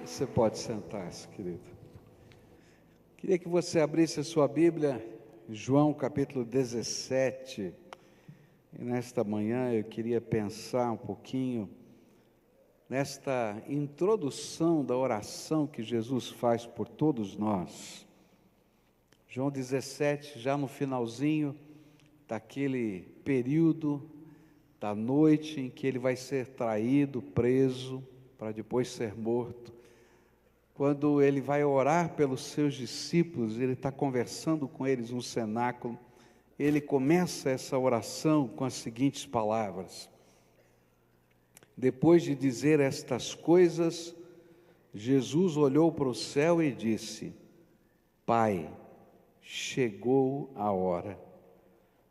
Você pode sentar-se, querido. Queria que você abrisse a sua Bíblia, João capítulo 17. E nesta manhã eu queria pensar um pouquinho nesta introdução da oração que Jesus faz por todos nós. João 17, já no finalzinho daquele período da noite em que ele vai ser traído, preso, para depois ser morto. Quando ele vai orar pelos seus discípulos, ele está conversando com eles no cenáculo, ele começa essa oração com as seguintes palavras: depois de dizer estas coisas, Jesus olhou para o céu e disse: Pai, chegou a hora,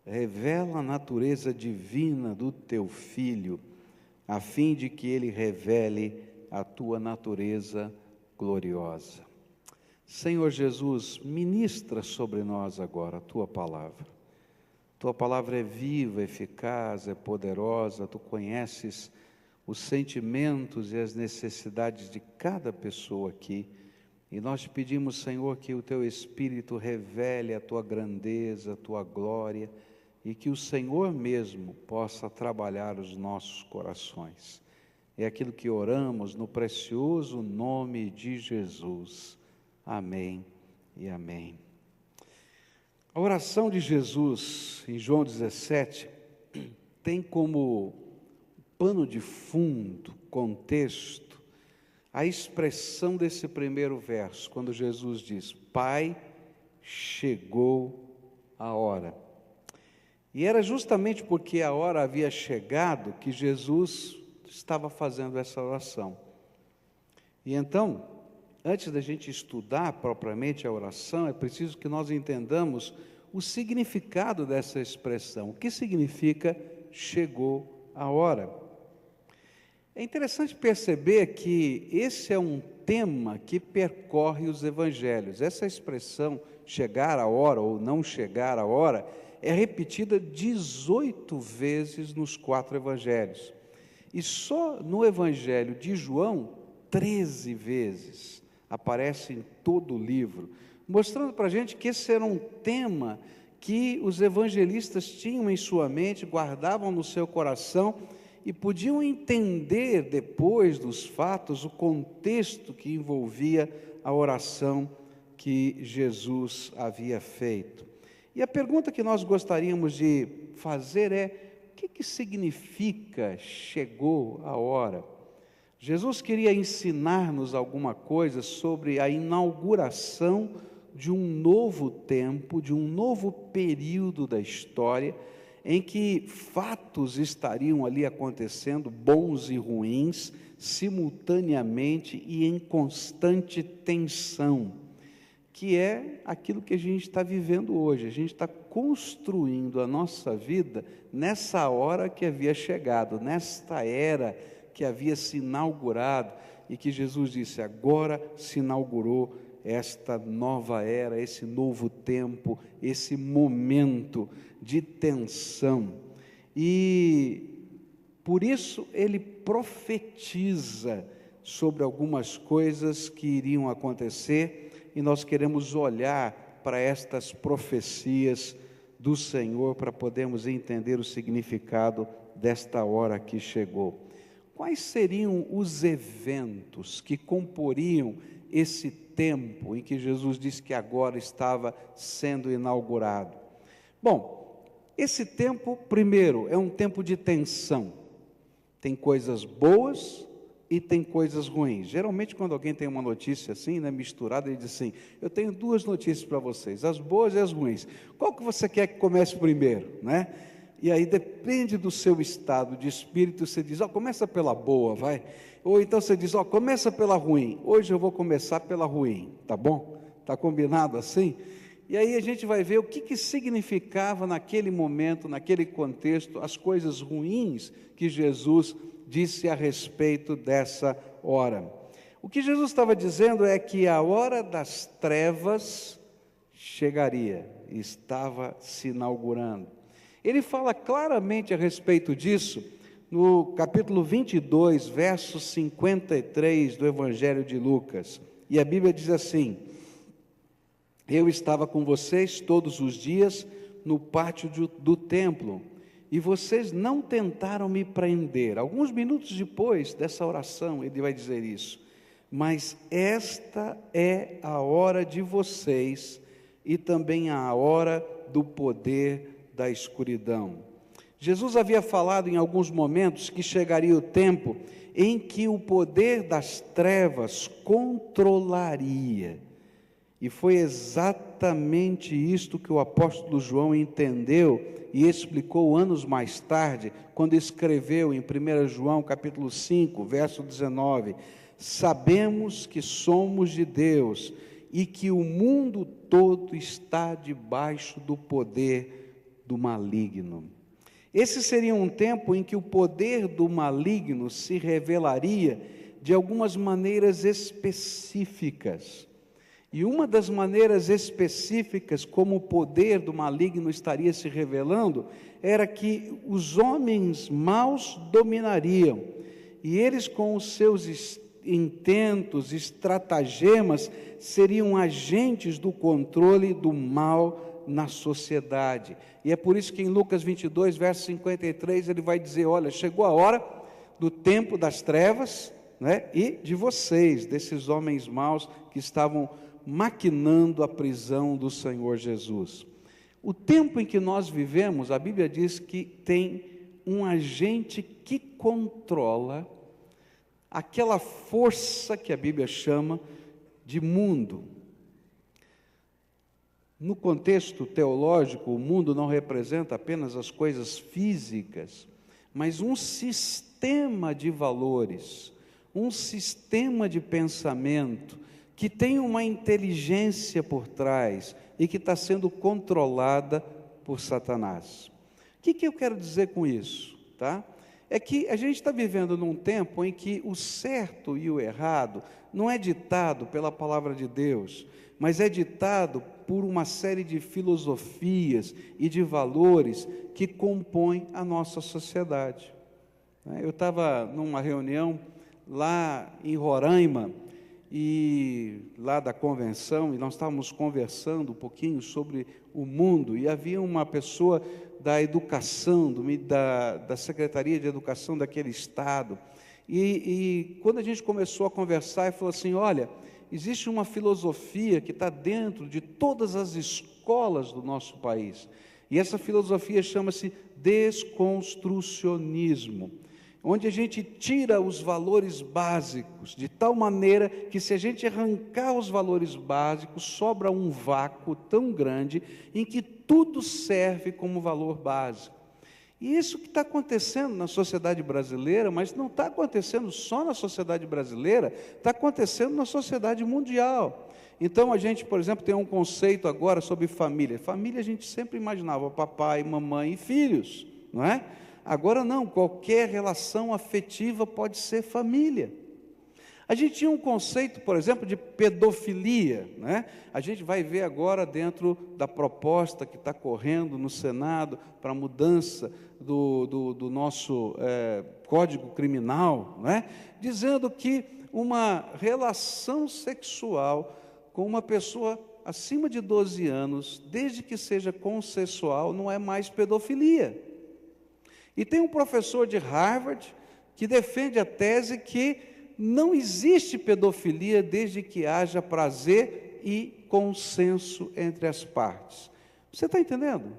revela a natureza divina do teu Filho, a fim de que ele revele a tua natureza gloriosa. Senhor Jesus, ministra sobre nós agora a tua palavra. Tua palavra é viva, eficaz, é poderosa, tu conheces os sentimentos e as necessidades de cada pessoa aqui. E nós te pedimos, Senhor, que o teu Espírito revele a tua grandeza, a tua glória, e que o Senhor mesmo possa trabalhar os nossos corações. É aquilo que oramos no precioso nome de Jesus. Amém e amém. A oração de Jesus em João 17 tem como pano de fundo, contexto, a expressão desse primeiro verso, quando Jesus diz: Pai, chegou a hora. E era justamente porque a hora havia chegado que Jesus estava fazendo essa oração. E então, antes da gente estudar propriamente a oração, é preciso que nós entendamos o significado dessa expressão. O que significa chegou a hora? É interessante perceber que esse é um tema que percorre os evangelhos. Essa expressão, chegar a hora ou não chegar a hora, é repetida 18 vezes nos 4 evangelhos. E só no evangelho de João, 13 vezes, aparece em todo o livro, mostrando para a gente que esse era um tema que os evangelistas tinham em sua mente, guardavam no seu coração e podiam entender depois dos fatos o contexto que envolvia a oração que Jesus havia feito. E a pergunta que nós gostaríamos de fazer é: o que significa chegou a hora? Jesus queria ensinar-nos alguma coisa sobre a inauguração de um novo tempo, de um novo período da história, em que fatos estariam ali acontecendo, bons e ruins, simultaneamente e em constante tensão, que é aquilo que a gente está vivendo hoje. A gente está construindo a nossa vida nessa hora que havia chegado, nesta era que havia se inaugurado, e que Jesus disse: agora se inaugurou esta nova era, esse novo tempo, esse momento de tensão. E por isso ele profetiza sobre algumas coisas que iriam acontecer, e nós queremos olhar para estas profecias do Senhor para podermos entender o significado desta hora que chegou. Quais seriam os eventos que comporiam esse tempo em que Jesus disse que agora estava sendo inaugurado? Bom, esse tempo, primeiro, é um tempo de tensão. Tem coisas boas e tem coisas ruins. Geralmente, quando alguém tem uma notícia assim, misturada, ele diz assim: eu tenho 2 notícias para vocês, as boas e as ruins. Qual que você quer que comece primeiro, E aí depende do seu estado de espírito, você diz: começa pela boa, vai. Ou então você diz: começa pela ruim. Hoje eu vou começar pela ruim, tá bom? Tá combinado assim? E aí a gente vai ver o que significava naquele momento, naquele contexto, as coisas ruins que Jesus disse a respeito dessa hora. O que Jesus estava dizendo é que a hora das trevas chegaria, estava se inaugurando. Ele fala claramente a respeito disso no capítulo 22, verso 53 do Evangelho de Lucas. E a Bíblia diz assim: eu estava com vocês todos os dias no pátio do templo, e vocês não tentaram me prender. Alguns minutos depois dessa oração, ele vai dizer isso: mas esta é a hora de vocês e também a hora do poder da escuridão. Jesus havia falado em alguns momentos que chegaria o tempo em que o poder das trevas controlaria. E foi exatamente isto que o apóstolo João entendeu e explicou anos mais tarde, quando escreveu em 1 João capítulo 5, verso 19: sabemos que somos de Deus e que o mundo todo está debaixo do poder do maligno. Esse seria um tempo em que o poder do maligno se revelaria de algumas maneiras específicas. E uma das maneiras específicas como o poder do maligno estaria se revelando era que os homens maus dominariam, e eles, com os seus intentos, estratagemas, seriam agentes do controle do mal na sociedade. E é por isso que em Lucas 22, verso 53, ele vai dizer: olha, chegou a hora do tempo das trevas, né, e de vocês, desses homens maus que estavam maquinando a prisão do Senhor Jesus. O tempo em que nós vivemos, a Bíblia diz que tem um agente que controla aquela força que a Bíblia chama de mundo. No contexto teológico, o mundo não representa apenas as coisas físicas, mas um sistema de valores, um sistema de pensamento que tem uma inteligência por trás e que está sendo controlada por Satanás. O que eu quero dizer com isso? Tá? É que a gente está vivendo num tempo em que o certo e o errado não é ditado pela palavra de Deus, mas é ditado por uma série de filosofias e de valores que compõem a nossa sociedade. Eu estava numa reunião lá em Roraima, e lá da convenção, e nós estávamos conversando um pouquinho sobre o mundo, e havia uma pessoa da educação, da Secretaria de Educação daquele estado, e quando a gente começou a conversar, ele falou assim: olha, existe uma filosofia que está dentro de todas as escolas do nosso país, e essa filosofia chama-se desconstrucionismo, onde a gente tira os valores básicos, de tal maneira que, se a gente arrancar os valores básicos, sobra um vácuo tão grande em que tudo serve como valor básico. E isso que está acontecendo na sociedade brasileira, mas não está acontecendo só na sociedade brasileira, está acontecendo na sociedade mundial. Então, a gente, por exemplo, tem um conceito agora sobre família. Família a gente sempre imaginava papai, mamãe e filhos, não é? Agora não, qualquer relação afetiva pode ser família. A gente tinha um conceito, por exemplo, de pedofilia, né? A gente vai ver agora, dentro da proposta que está correndo no Senado para a mudança do nosso Código Criminal, né? Dizendo que uma relação sexual com uma pessoa acima de 12 anos, desde que seja consensual, não é mais pedofilia. E tem um professor de Harvard que defende a tese que não existe pedofilia desde que haja prazer e consenso entre as partes. Você está entendendo?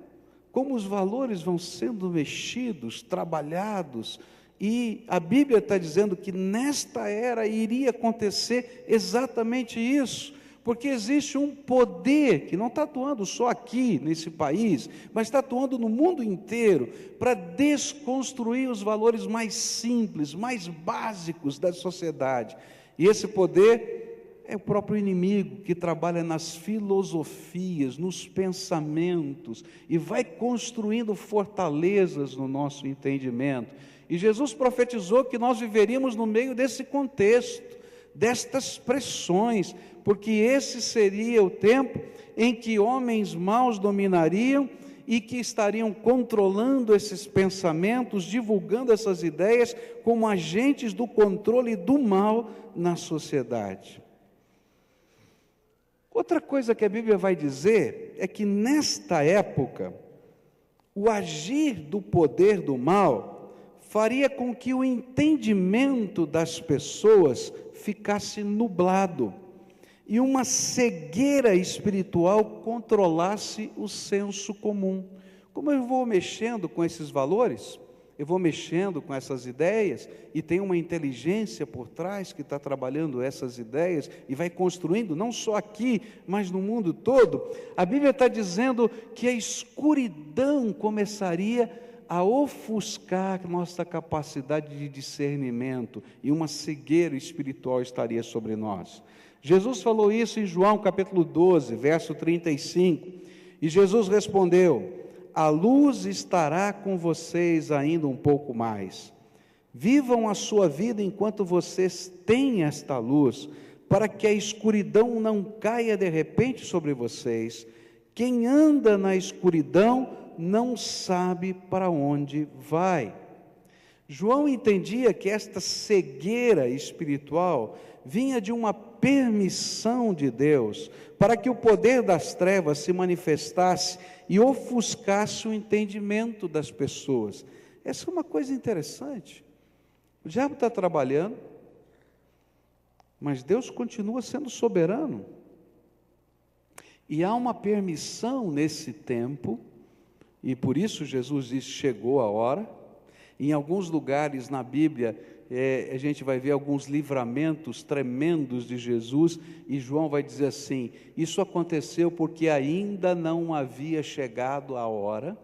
Como os valores vão sendo mexidos, trabalhados, e a Bíblia está dizendo que nesta era iria acontecer exatamente isso. Porque existe um poder que não está atuando só aqui, nesse país, mas está atuando no mundo inteiro, para desconstruir os valores mais simples, mais básicos da sociedade. E esse poder é o próprio inimigo, que trabalha nas filosofias, nos pensamentos, e vai construindo fortalezas no nosso entendimento. E Jesus profetizou que nós viveríamos no meio desse contexto, destas pressões, porque esse seria o tempo em que homens maus dominariam e que estariam controlando esses pensamentos, divulgando essas ideias como agentes do controle do mal na sociedade. Outra coisa que a Bíblia vai dizer é que nesta época, o agir do poder do mal faria com que o entendimento das pessoas ficasse nublado e uma cegueira espiritual controlasse o senso comum. Como eu vou mexendo com esses valores, eu vou mexendo com essas ideias, e tem uma inteligência por trás que está trabalhando essas ideias e vai construindo, não só aqui, mas no mundo todo. A Bíblia está dizendo que a escuridão começaria a ofuscar nossa capacidade de discernimento, e uma cegueira espiritual estaria sobre nós. Jesus falou isso em João capítulo 12, verso 35, e Jesus respondeu: a luz estará com vocês ainda um pouco mais. Vivam a sua vida enquanto vocês têm esta luz, para que a escuridão não caia de repente sobre vocês. Quem anda na escuridão não sabe para onde vai. João entendia que esta cegueira espiritual vinha de uma permissão de Deus, para que o poder das trevas se manifestasse e ofuscasse o entendimento das pessoas. Essa é uma coisa interessante. O diabo está trabalhando, mas Deus continua sendo soberano. E há uma permissão nesse tempo, e por isso Jesus diz: chegou a hora. Em alguns lugares na Bíblia, a gente vai ver alguns livramentos tremendos de Jesus, e João vai dizer assim: isso aconteceu porque ainda não havia chegado a hora,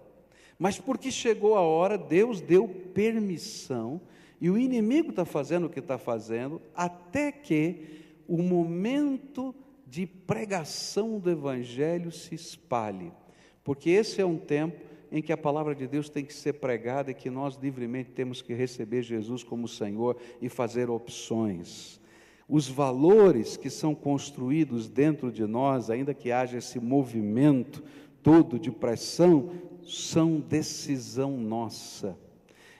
mas porque chegou a hora, Deus deu permissão, e o inimigo está fazendo o que está fazendo, até que o momento de pregação do Evangelho se espalhe, porque esse é um tempo em que a palavra de Deus tem que ser pregada, e que nós livremente temos que receber Jesus como Senhor e fazer opções. Os valores que são construídos dentro de nós, ainda que haja esse movimento todo de pressão, são decisão nossa.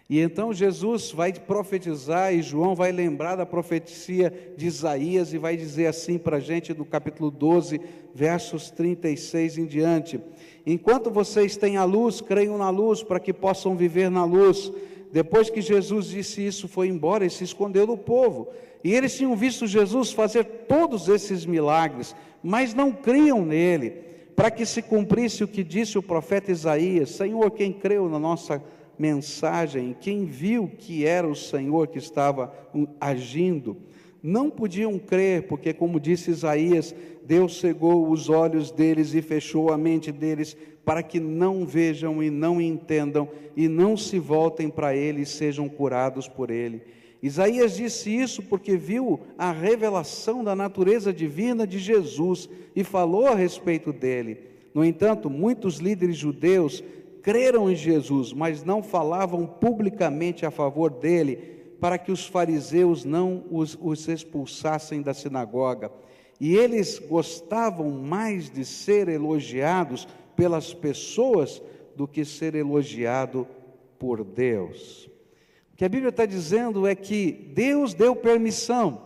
E então Jesus vai profetizar, e João vai lembrar da profecia de Isaías, e vai dizer assim para a gente no capítulo 12, versos 36 em diante: enquanto vocês têm a luz, creiam na luz, para que possam viver na luz. Depois que Jesus disse isso, foi embora e se escondeu do povo. E eles tinham visto Jesus fazer todos esses milagres, mas não criam nele, para que se cumprisse o que disse o profeta Isaías: Senhor, quem creu na nossa mensagem, quem viu que era o Senhor que estava agindo? Não podiam crer, porque, como disse Isaías, Deus cegou os olhos deles e fechou a mente deles, para que não vejam e não entendam, e não se voltem para Ele e sejam curados por Ele. Isaías disse isso porque viu a revelação da natureza divina de Jesus e falou a respeito dele. No entanto, muitos líderes judeus creram em Jesus, mas não falavam publicamente a favor dele, para que os fariseus não os expulsassem da sinagoga. E eles gostavam mais de ser elogiados pelas pessoas do que ser elogiado por Deus. O que a Bíblia está dizendo é que Deus deu permissão,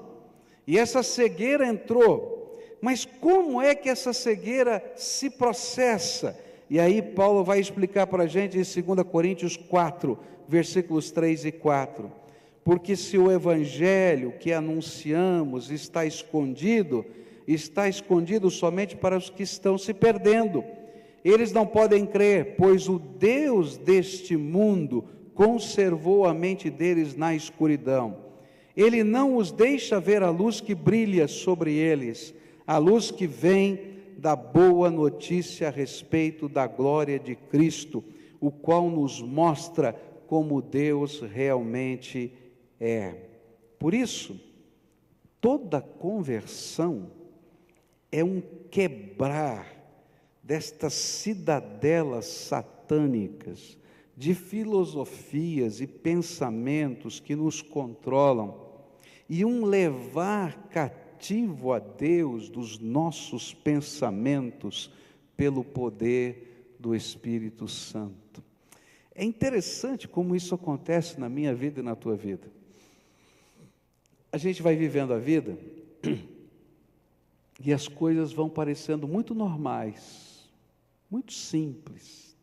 e essa cegueira entrou. Mas como é que essa cegueira se processa? E aí Paulo vai explicar para a gente em 2 Coríntios 4, versículos 3 e 4. Porque se o Evangelho que anunciamos está escondido somente para os que estão se perdendo. Eles não podem crer, pois o Deus deste mundo conservou a mente deles na escuridão. Ele não os deixa ver a luz que brilha sobre eles, a luz que vem da boa notícia a respeito da glória de Cristo, o qual nos mostra como Deus realmente é. Por isso, toda conversão é um quebrar destas cidadelas satânicas, de filosofias e pensamentos que nos controlam, e um levar cativo a Deus dos nossos pensamentos pelo poder do Espírito Santo. É interessante como isso acontece na minha vida e na tua vida. A gente vai vivendo a vida e as coisas vão parecendo muito normais, muito simples.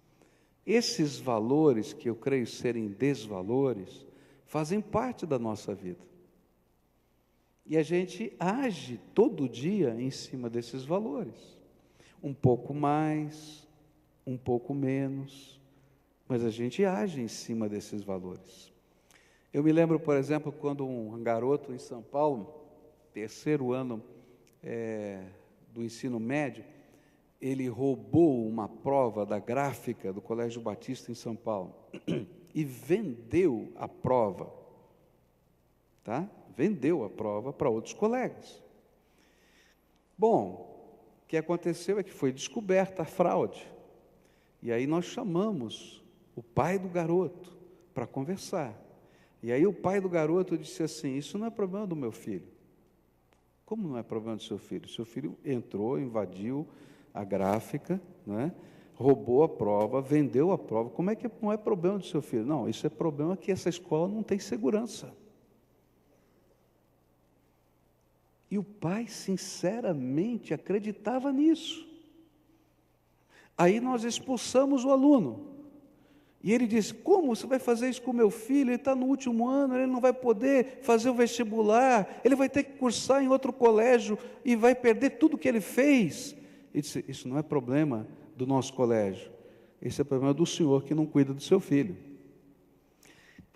Esses valores, que eu creio serem desvalores, fazem parte da nossa vida. E a gente age todo dia em cima desses valores. Um pouco mais, um pouco menos, mas a gente age em cima desses valores. Eu me lembro, por exemplo, quando um garoto em São Paulo, terceiro ano do ensino médio, ele roubou uma prova da gráfica do Colégio Batista em São Paulo e vendeu a prova, tá? Vendeu a prova para outros colegas. Bom, o que aconteceu é que foi descoberta a fraude. E aí nós chamamos o pai do garoto para conversar. E aí o pai do garoto disse assim: isso não é problema do meu filho. Como não é problema do seu filho? Seu filho entrou, invadiu a gráfica, né? Roubou a prova, vendeu a prova. Como é que não é problema do seu filho? Não, isso é problema que essa escola não tem segurança. E o pai, sinceramente, acreditava nisso. Aí nós expulsamos o aluno. E ele disse: como você vai fazer isso com o meu filho? Ele está no último ano, ele não vai poder fazer o vestibular, ele vai ter que cursar em outro colégio e vai perder tudo que ele fez. Ele disse: isso não é problema do nosso colégio, esse é problema do senhor que não cuida do seu filho.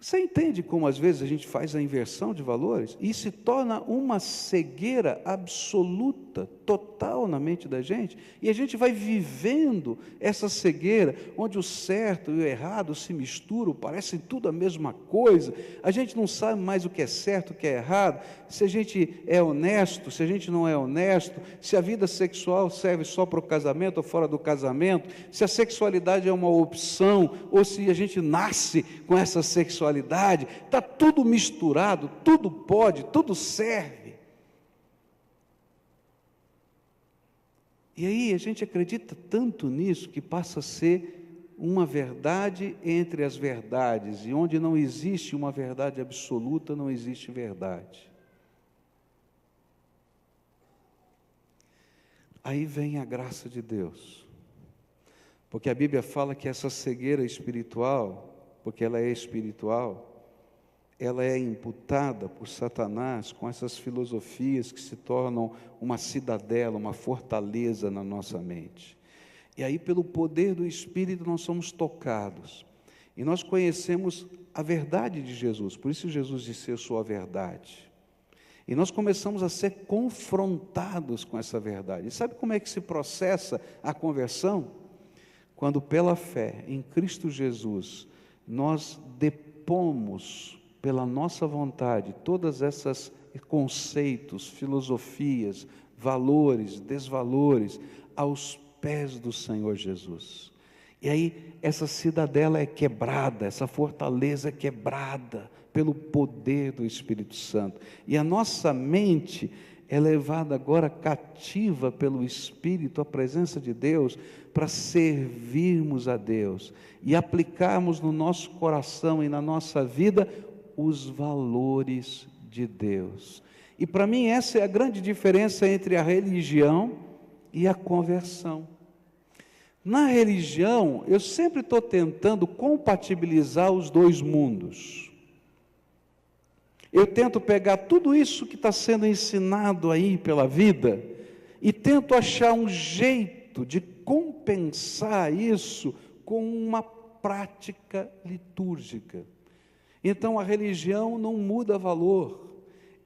Você entende como às vezes a gente faz a inversão de valores e se torna uma cegueira absoluta, total na mente da gente, e a gente vai vivendo essa cegueira, onde o certo e o errado se misturam, parecem tudo a mesma coisa, a gente não sabe mais o que é certo, o que é errado, se a gente é honesto, se a gente não é honesto, se a vida sexual serve só para o casamento ou fora do casamento, se a sexualidade é uma opção, ou se a gente nasce com essa sexualidade, está tudo misturado, tudo pode, tudo serve. E aí a gente acredita tanto nisso que passa a ser uma verdade entre as verdades, e onde não existe uma verdade absoluta, não existe verdade. Aí vem a graça de Deus, porque a Bíblia fala que essa cegueira espiritual, porque ela é espiritual, ela é imputada por Satanás com essas filosofias que se tornam uma cidadela, uma fortaleza na nossa mente. E aí, pelo poder do Espírito, nós somos tocados. E nós conhecemos a verdade de Jesus, por isso Jesus disse: eu sou a verdade. E nós começamos a ser confrontados com essa verdade. E sabe como é que se processa a conversão? Quando pela fé em Cristo Jesus, nós depomos pela nossa vontade todas essas conceitos, filosofias, valores, desvalores, aos pés do Senhor Jesus. E aí essa cidadela é quebrada, essa fortaleza é quebrada pelo poder do Espírito Santo. E a nossa mente é levada agora cativa pelo Espírito, à presença de Deus, para servirmos a Deus e aplicarmos no nosso coração e na nossa vida os valores de Deus. E para mim essa é a grande diferença entre a religião e a conversão. Na religião, eu sempre estou tentando compatibilizar os dois mundos. Eu tento pegar tudo isso que está sendo ensinado aí pela vida e tento achar um jeito de compensar isso com uma prática litúrgica. Então a religião não muda valor,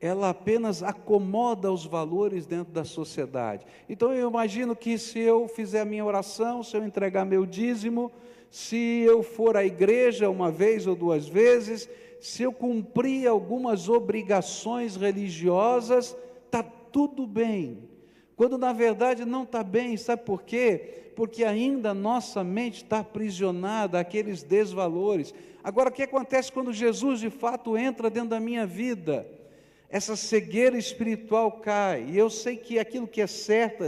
ela apenas acomoda os valores dentro da sociedade. Então eu imagino que se eu fizer a minha oração, se eu entregar meu dízimo, se eu for à igreja uma vez ou duas vezes, se eu cumprir algumas obrigações religiosas, está tudo bem. Quando na verdade não está bem, sabe por quê? Porque ainda a nossa mente está aprisionada àqueles desvalores. Agora, o que acontece quando Jesus de fato entra dentro da minha vida? essa cegueira espiritual cai, e eu sei que aquilo que é certo,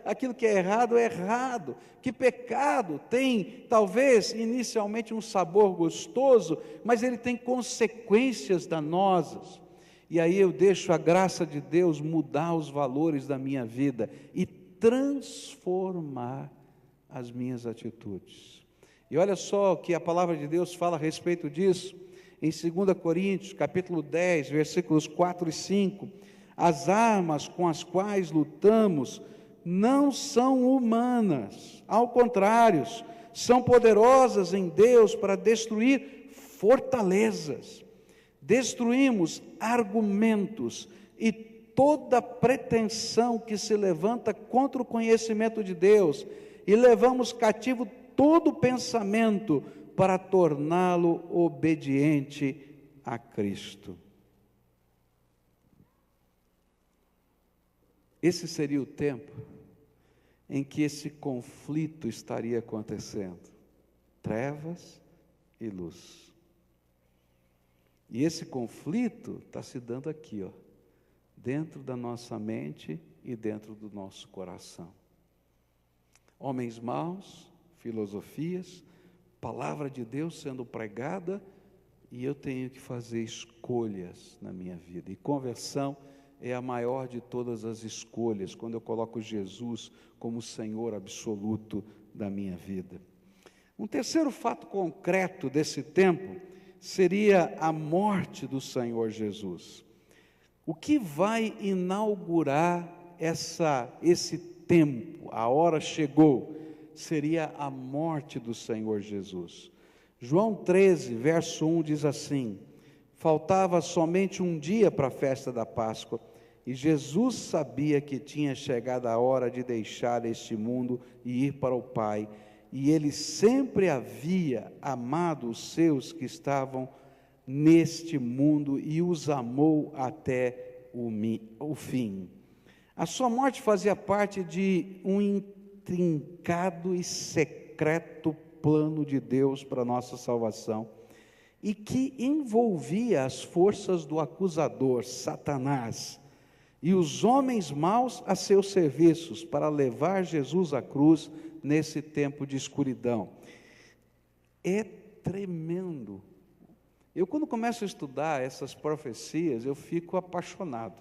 aquilo que é errado, que pecado tem, talvez, inicialmente um sabor gostoso, mas ele tem consequências danosas, e aí eu deixo a graça de Deus mudar os valores da minha vida, e transformar as minhas atitudes. E olha só o que a palavra de Deus fala a respeito disso, em 2 Coríntios, capítulo 10, versículos 4 e 5, as armas com as quais lutamos não são humanas, ao contrário, são poderosas em Deus para destruir fortalezas. Destruímos argumentos e toda pretensão que se levanta contra o conhecimento de Deus, e levamos cativo todo pensamento para torná-lo obediente a Cristo. Esse seria o tempo em que esse conflito estaria acontecendo, trevas e luz. E esse conflito está se dando aqui, dentro da nossa mente e dentro do nosso coração. Homens maus, filosofias, palavra de Deus sendo pregada, e eu tenho que fazer escolhas na minha vida, e conversão é a maior de todas as escolhas, quando eu coloco Jesus como Senhor absoluto da minha vida. Um terceiro fato concreto desse tempo seria a morte do Senhor Jesus. O que vai inaugurar esse tempo, a hora chegou, seria a morte do Senhor Jesus. João 13, verso 1 diz assim: faltava somente um dia para a festa da Páscoa, e Jesus sabia que tinha chegado a hora de deixar este mundo e ir para o Pai, e ele sempre havia amado os seus que estavam neste mundo e os amou até o fim. A sua morte fazia parte de um intrincado e secreto plano de Deus para a nossa salvação, e que envolvia as forças do acusador, Satanás, e os homens maus a seus serviços, para levar Jesus à cruz nesse tempo de escuridão. É tremendo. Eu, quando começo a estudar essas profecias, eu fico apaixonado.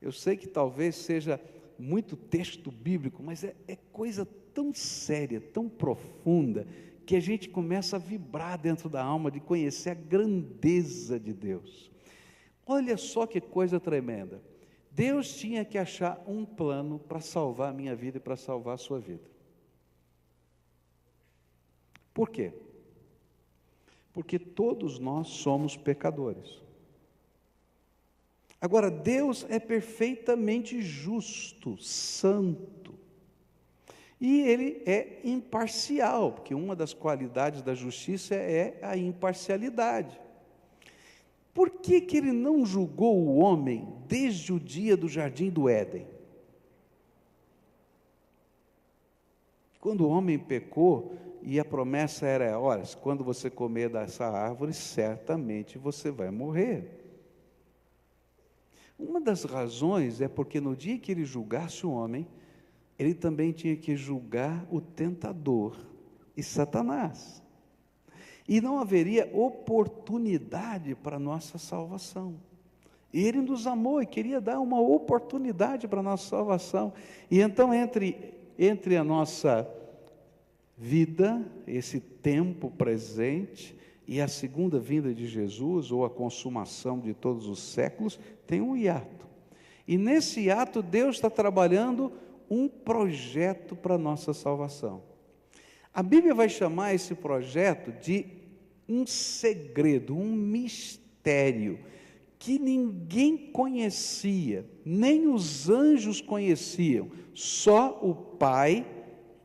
Eu sei que talvez seja muito texto bíblico, mas é coisa tão séria, tão profunda, que a gente começa a vibrar dentro da alma de conhecer a grandeza de Deus. Olha só que coisa tremenda. Deus tinha que achar um plano para salvar a minha vida e para salvar a sua vida. Por quê? Porque todos nós somos pecadores. Agora, Deus é perfeitamente justo, santo, e Ele é imparcial, porque uma das qualidades da justiça é a imparcialidade. Por que Ele não julgou o homem desde o dia do jardim do Éden? Quando o homem pecou, e a promessa era: olha, quando você comer dessa árvore, certamente você vai morrer. Uma das razões é porque no dia que ele julgasse o homem, ele também tinha que julgar o tentador e Satanás. E não haveria oportunidade para a nossa salvação. Ele nos amou e queria dar uma oportunidade para a nossa salvação. E então, entre a nossa vida, esse tempo presente, e a segunda vinda de Jesus, ou a consumação de todos os séculos, tem um hiato. E nesse hiato, Deus está trabalhando um projeto para a nossa salvação. A Bíblia vai chamar esse projeto de um segredo, um mistério, que ninguém conhecia, nem os anjos conheciam, só o Pai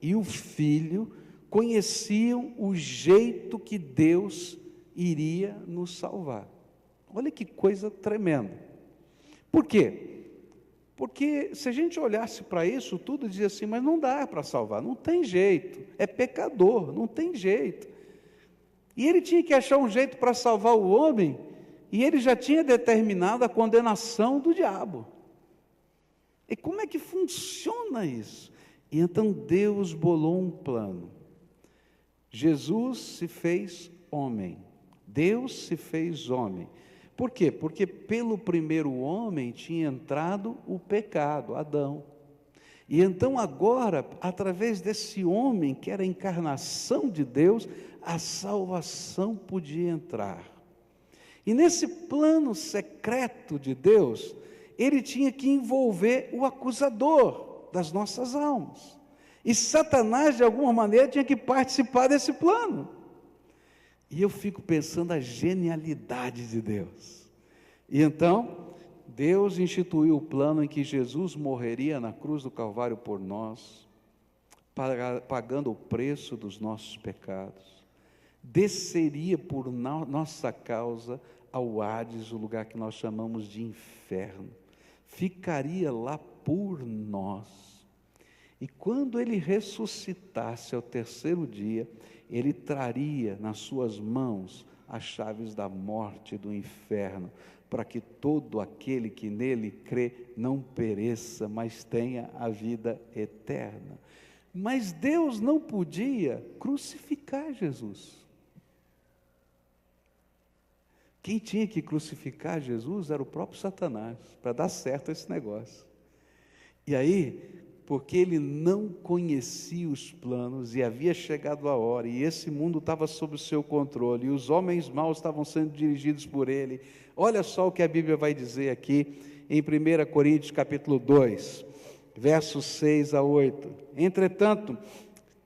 e o Filho conheciam o jeito que Deus iria nos salvar. Olha que coisa tremenda. Por quê? Porque se a gente olhasse para isso tudo, dizia assim: mas não dá para salvar, não tem jeito, é pecador, não tem jeito. E ele tinha que achar um jeito para salvar o homem, e ele já tinha determinado a condenação do diabo. E como é que funciona isso? E então Deus bolou um plano. Jesus se fez homem, Deus se fez homem. Por quê? Porque pelo primeiro homem tinha entrado o pecado, Adão. E então agora, através desse homem, que era a encarnação de Deus, a salvação podia entrar. E nesse plano secreto de Deus, ele tinha que envolver o acusador das nossas almas. E Satanás, de alguma maneira, tinha que participar desse plano. E eu fico pensando a genialidade de Deus. E então, Deus instituiu o plano em que Jesus morreria na cruz do Calvário por nós, pagando o preço dos nossos pecados, desceria por nossa causa ao Hades, o lugar que nós chamamos de inferno, ficaria lá por nós, e quando ele ressuscitasse ao terceiro dia, ele traria nas suas mãos as chaves da morte e do inferno, para que todo aquele que nele crê não pereça, mas tenha a vida eterna. Mas Deus não podia crucificar Jesus. Quem tinha que crucificar Jesus era o próprio Satanás, para dar certo esse negócio. E aí, porque ele não conhecia os planos, e havia chegado a hora, e esse mundo estava sob o seu controle, e os homens maus estavam sendo dirigidos por ele. Olha só o que a Bíblia vai dizer aqui, em 1 Coríntios capítulo 2, versos 6 a 8. Entretanto,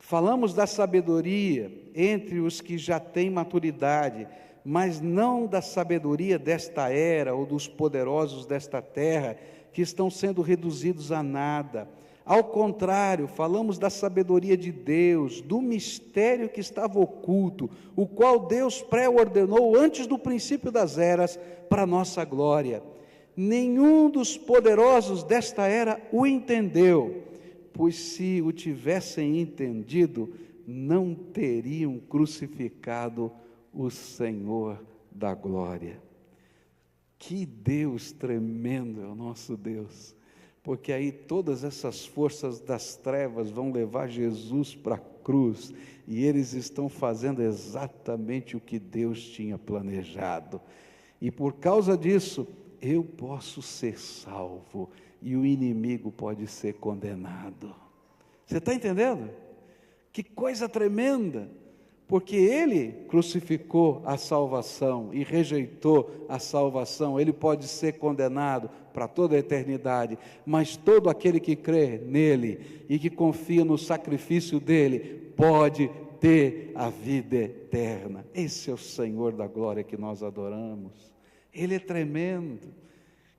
falamos da sabedoria entre os que já têm maturidade, mas não da sabedoria desta era, ou dos poderosos desta terra, que estão sendo reduzidos a nada. Ao contrário, falamos da sabedoria de Deus, do mistério que estava oculto, o qual Deus pré-ordenou antes do princípio das eras, para nossa glória. Nenhum dos poderosos desta era o entendeu, pois se o tivessem entendido, não teriam crucificado o Senhor da glória. Que Deus tremendo é o nosso Deus! Porque aí todas essas forças das trevas vão levar Jesus para a cruz, e eles estão fazendo exatamente o que Deus tinha planejado, e por causa disso, eu posso ser salvo, e o inimigo pode ser condenado. Você está entendendo? Que coisa tremenda! Porque ele crucificou a salvação e rejeitou a salvação, ele pode ser condenado para toda a eternidade, mas todo aquele que crê nele e que confia no sacrifício dele, pode ter a vida eterna. Esse é o Senhor da glória que nós adoramos. Ele é tremendo,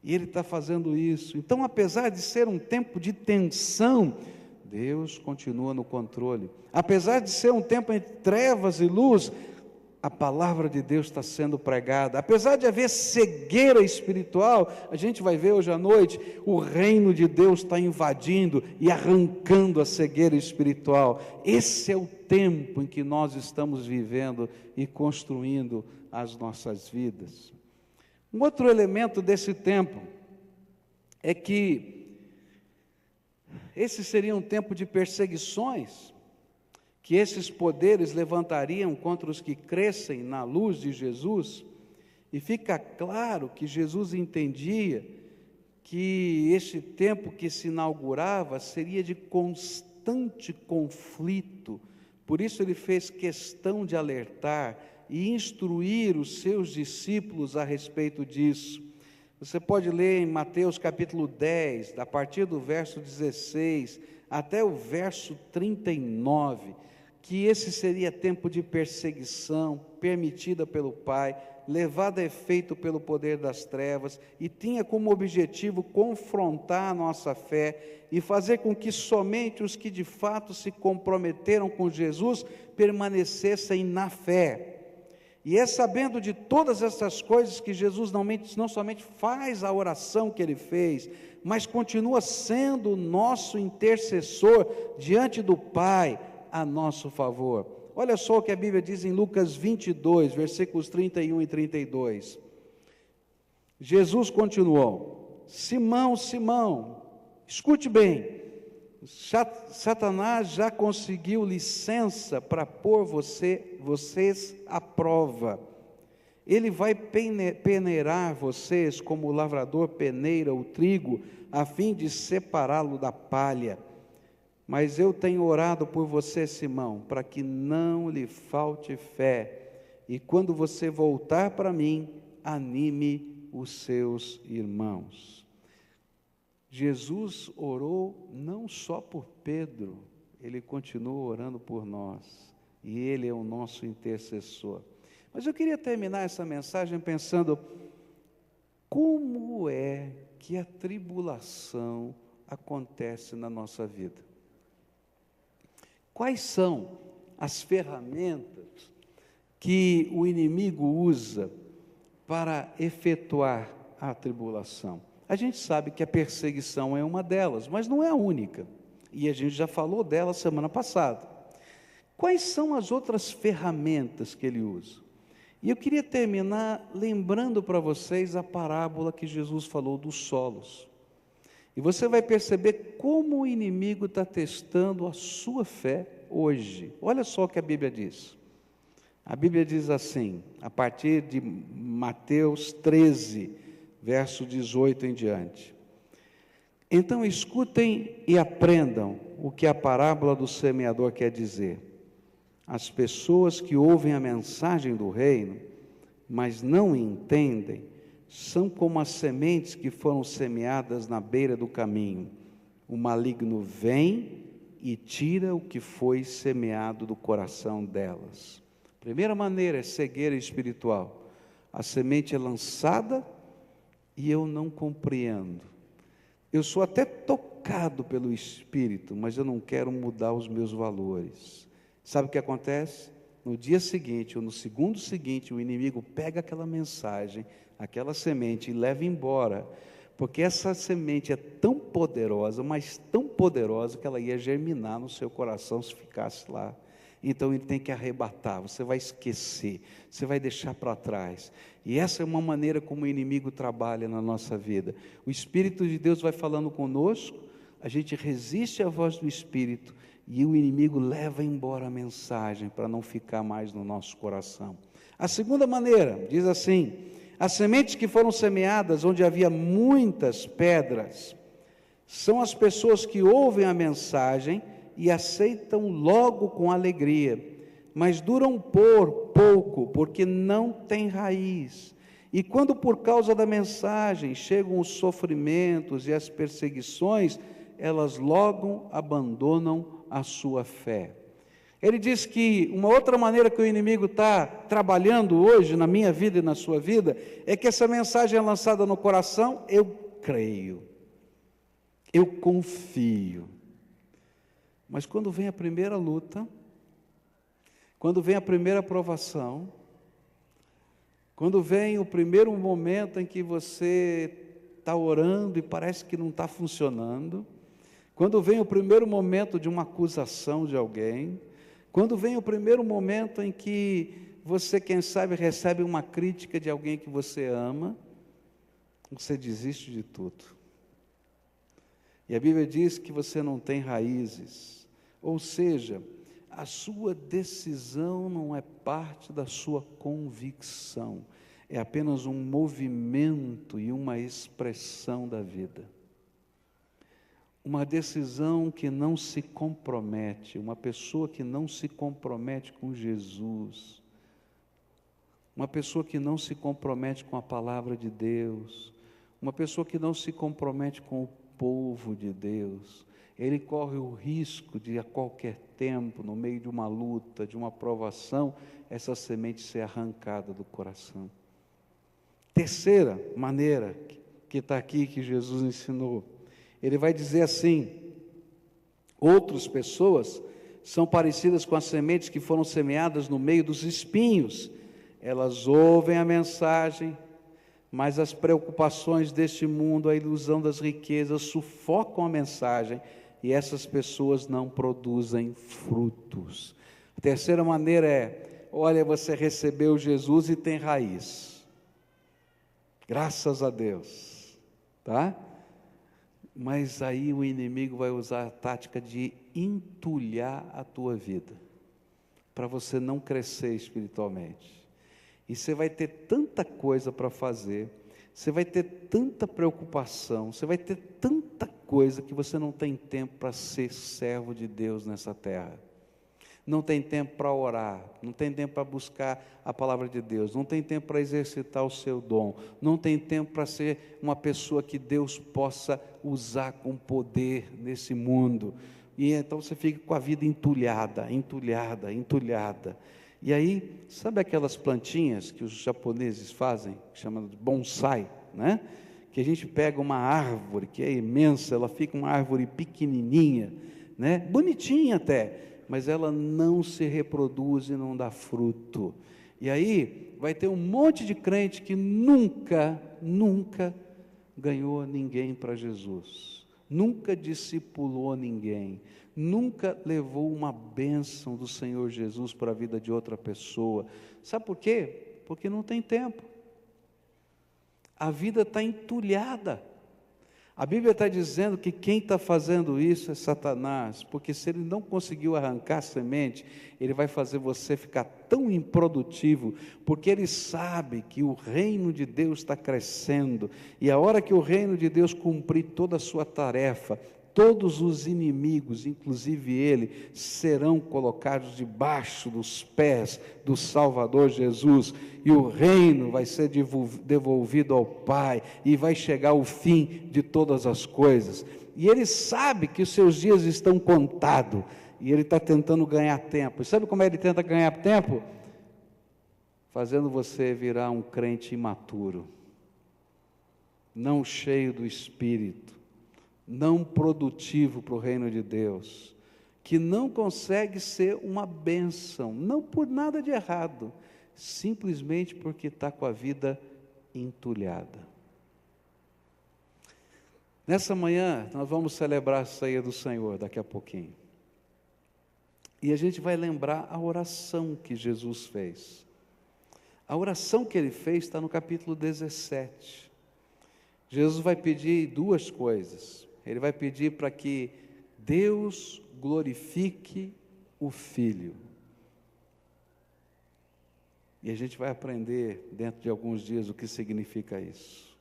e ele está fazendo isso. Então, apesar de ser um tempo de tensão, Deus continua no controle. Apesar de ser um tempo entre trevas e luz, a palavra de Deus está sendo pregada. Apesar de haver cegueira espiritual, a gente vai ver hoje à noite, o reino de Deus está invadindo e arrancando a cegueira espiritual. Esse é o tempo em que nós estamos vivendo e construindo as nossas vidas. Um outro elemento desse tempo é que esse seria um tempo de perseguições, que esses poderes levantariam contra os que crescem na luz de Jesus, e fica claro que Jesus entendia que este tempo que se inaugurava seria de constante conflito, por isso ele fez questão de alertar e instruir os seus discípulos a respeito disso. Você pode ler em Mateus capítulo 10, a partir do verso 16 até o verso 39, que esse seria tempo de perseguição permitida pelo Pai, levada a efeito pelo poder das trevas, e tinha como objetivo confrontar a nossa fé e fazer com que somente os que de fato se comprometeram com Jesus permanecessem na fé. E é sabendo de todas essas coisas que Jesus não somente faz a oração que ele fez, mas continua sendo o nosso intercessor diante do Pai a nosso favor. Olha só o que a Bíblia diz em Lucas 22, versículos 31 e 32. Jesus continuou: Simão, Simão, escute bem, Satanás já conseguiu licença para pôr vocês à prova. Ele vai peneirar vocês como o lavrador peneira o trigo, a fim de separá-lo da palha. Mas eu tenho orado por você, Simão, para que não lhe falte fé. E quando você voltar para mim, anime os seus irmãos. Jesus orou não só por Pedro, ele continua orando por nós. E ele é o nosso intercessor. Mas eu queria terminar essa mensagem pensando: como é que a tribulação acontece na nossa vida? Quais são as ferramentas que o inimigo usa para efetuar a tribulação? A gente sabe que a perseguição é uma delas, mas não é a única. E a gente já falou dela semana passada. Quais são as outras ferramentas que ele usa? E eu queria terminar lembrando para vocês a parábola que Jesus falou dos solos. E você vai perceber como o inimigo está testando a sua fé hoje. Olha só o que a Bíblia diz. A Bíblia diz assim, a partir de Mateus 13, verso 18 em diante: Então escutem e aprendam o que a parábola do semeador quer dizer. As pessoas que ouvem a mensagem do reino, mas não entendem, são como as sementes que foram semeadas na beira do caminho. O maligno vem e tira o que foi semeado do coração delas. Primeira maneira é cegueira espiritual. A semente é lançada e eu não compreendo. Eu sou até tocado pelo Espírito, mas eu não quero mudar os meus valores. Sabe o que acontece? No dia seguinte, ou no segundo seguinte, o inimigo pega aquela mensagem, aquela semente e leva embora, porque essa semente é tão poderosa, mas tão poderosa, que ela ia germinar no seu coração se ficasse lá. Então ele tem que arrebatar, você vai esquecer, você vai deixar para trás. E essa é uma maneira como o inimigo trabalha na nossa vida. O Espírito de Deus vai falando conosco, a gente resiste à voz do Espírito, e o inimigo leva embora a mensagem para não ficar mais no nosso coração. A segunda maneira, diz assim: as sementes que foram semeadas onde havia muitas pedras, são as pessoas que ouvem a mensagem e aceitam logo com alegria, mas duram pouco, porque não têm raiz. E quando por causa da mensagem chegam os sofrimentos e as perseguições, elas logo abandonam a sua fé. Ele diz que uma outra maneira que o inimigo está trabalhando hoje na minha vida e na sua vida, é que essa mensagem é lançada no coração, eu creio, eu confio, mas quando vem a primeira luta, quando vem a primeira provação, quando vem o primeiro momento em que você está orando e parece que não está funcionando, quando vem o primeiro momento de uma acusação de alguém, quando vem o primeiro momento em que você, quem sabe, recebe uma crítica de alguém que você ama, você desiste de tudo. E a Bíblia diz que você não tem raízes, ou seja, a sua decisão não é parte da sua convicção, é apenas um movimento e uma expressão da vida. Uma decisão que não se compromete, uma pessoa que não se compromete com Jesus, uma pessoa que não se compromete com a palavra de Deus, uma pessoa que não se compromete com o povo de Deus, ele corre o risco de a qualquer tempo, no meio de uma luta, de uma provação, essa semente ser arrancada do coração. Terceira maneira que está aqui, que Jesus ensinou, ele vai dizer assim: outras pessoas são parecidas com as sementes que foram semeadas no meio dos espinhos. Elas ouvem a mensagem, mas as preocupações deste mundo, a ilusão das riquezas, sufocam a mensagem, e essas pessoas não produzem frutos. A terceira maneira é: olha, você recebeu Jesus e tem raiz. Graças a Deus, tá? Mas aí o inimigo vai usar a tática de entulhar a tua vida, para você não crescer espiritualmente. E você vai ter tanta coisa para fazer, você vai ter tanta preocupação, você vai ter tanta coisa que você não tem tempo para ser servo de Deus nessa terra. Não tem tempo para orar, não tem tempo para buscar a palavra de Deus, não tem tempo para exercitar o seu dom, não tem tempo para ser uma pessoa que Deus possa usar com poder nesse mundo. E então você fica com a vida entulhada. E aí, sabe aquelas plantinhas que os japoneses fazem, chamam de bonsai, né? Que a gente pega uma árvore que é imensa, ela fica uma árvore pequenininha, né? Bonitinha até, mas ela não se reproduz e não dá fruto. E aí vai ter um monte de crente que nunca ganhou ninguém para Jesus, nunca discipulou ninguém, nunca levou uma bênção do Senhor Jesus para a vida de outra pessoa. Sabe por quê? Porque não tem tempo. A vida está entulhada. A Bíblia está dizendo que quem está fazendo isso é Satanás, porque se ele não conseguiu arrancar a semente, ele vai fazer você ficar tão improdutivo, porque ele sabe que o reino de Deus está crescendo, e a hora que o reino de Deus cumprir toda a sua tarefa, todos os inimigos, inclusive ele, serão colocados debaixo dos pés do Salvador Jesus, e o reino vai ser devolvido ao Pai, e vai chegar o fim de todas as coisas. E ele sabe que os seus dias estão contados, e ele está tentando ganhar tempo. E sabe como ele tenta ganhar tempo? Fazendo você virar um crente imaturo, não cheio do Espírito, não produtivo para o reino de Deus, que não consegue ser uma bênção, não por nada de errado, simplesmente porque está com a vida entulhada. Nessa manhã, nós vamos celebrar a ceia do Senhor daqui a pouquinho, e a gente vai lembrar a oração que Jesus fez. A oração que ele fez está no capítulo 17. Jesus vai pedir duas coisas. Ele vai pedir para que Deus glorifique o Filho. E a gente vai aprender dentro de alguns dias o que significa isso.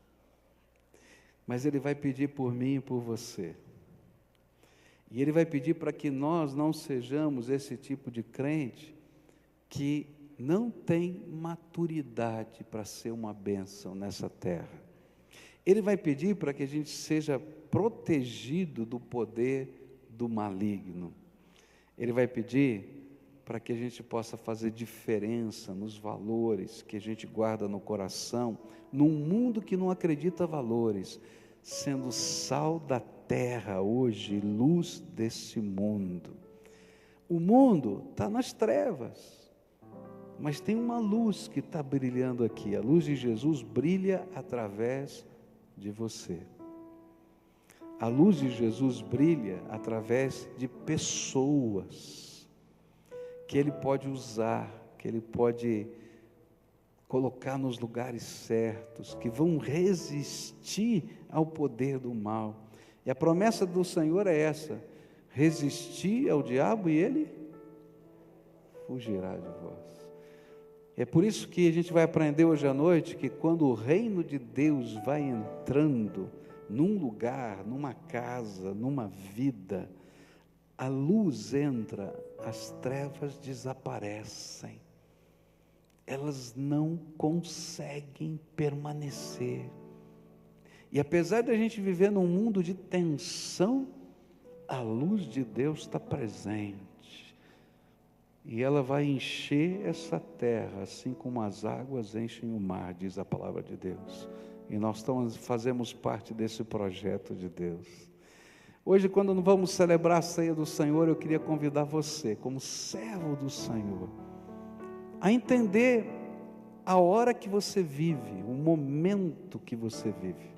Mas ele vai pedir por mim e por você. E ele vai pedir para que nós não sejamos esse tipo de crente que não tem maturidade para ser uma bênção nessa terra. Ele vai pedir para que a gente seja protegido do poder do maligno. Ele vai pedir para que a gente possa fazer diferença nos valores que a gente guarda no coração, num mundo que não acredita valores, sendo sal da terra hoje, luz desse mundo. O mundo está nas trevas, mas tem uma luz que está brilhando aqui. A luz de Jesus brilha através de você. A luz de Jesus brilha através de pessoas que Ele pode usar, que Ele pode colocar nos lugares certos, que vão resistir ao poder do mal. E a promessa do Senhor é essa: resistir ao diabo e ele fugirá de vós. É por isso que a gente vai aprender hoje à noite que quando o reino de Deus vai entrando num lugar, numa casa, numa vida, a luz entra, as trevas desaparecem, elas não conseguem permanecer. E apesar de a gente viver num mundo de tensão, a luz de Deus está presente, e ela vai encher essa terra, assim como as águas enchem o mar, diz a palavra de Deus. E nós fazemos parte desse projeto de Deus. Hoje, quando vamos celebrar a ceia do Senhor, eu queria convidar você, como servo do Senhor, a entender a hora que você vive, o momento que você vive.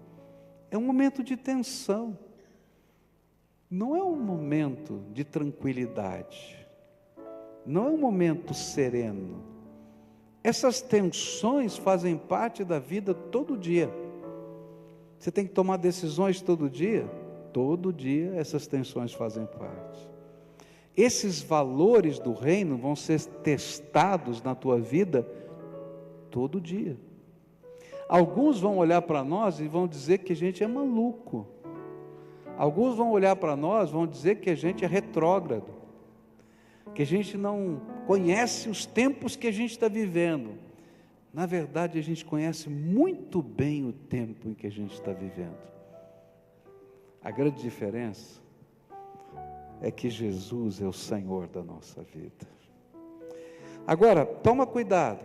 É um momento de tensão, não é um momento de tranquilidade, não é um momento sereno, Essas tensões fazem parte da vida todo dia. Você tem que tomar decisões todo dia? Todo dia essas tensões fazem parte. Esses valores do reino vão ser testados na tua vida todo dia. Alguns vão olhar para nós e vão dizer que a gente é maluco. Alguns vão olhar para nós e vão dizer que a gente é retrógrado, que a gente não conhece os tempos que a gente está vivendo. Na verdade, a gente conhece muito bem o tempo em que a gente está vivendo. A grande diferença é que Jesus é o Senhor da nossa vida. Agora, toma cuidado,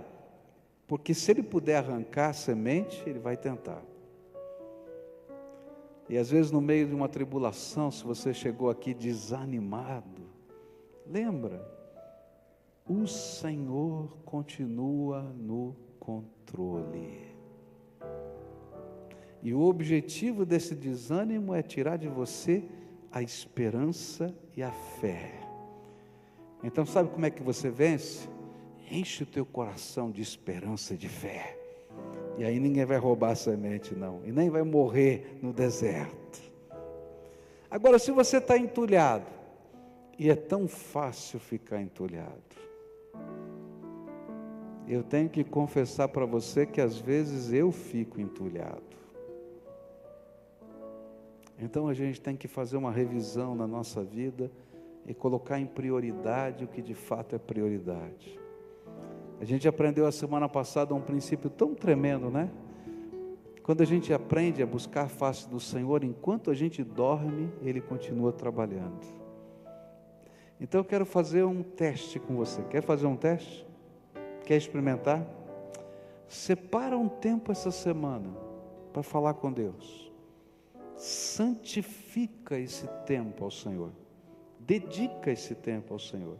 porque se Ele puder arrancar a semente, Ele vai tentar. E às vezes no meio de uma tribulação, se você chegou aqui desanimado, lembra, o Senhor continua no controle. E o objetivo desse desânimo é tirar de você a esperança e a fé. Então sabe como é que você vence? Enche o teu coração de esperança e de fé. E aí ninguém vai roubar a semente não, e nem vai morrer no deserto. Agora, se você está entulhado, e é tão fácil ficar entulhado, eu tenho que confessar para você que às vezes eu fico entulhado. Então a gente tem que fazer uma revisão na nossa vida e colocar em prioridade o que de fato é prioridade. A gente aprendeu a semana passada um princípio tão tremendo, né? Quando a gente aprende a buscar a face do Senhor, enquanto a gente dorme, Ele continua trabalhando. Então eu quero fazer um teste com você. Quer fazer um teste? Quer experimentar? Separa um tempo essa semana para falar com Deus. Santifica esse tempo ao Senhor. Dedica esse tempo ao Senhor.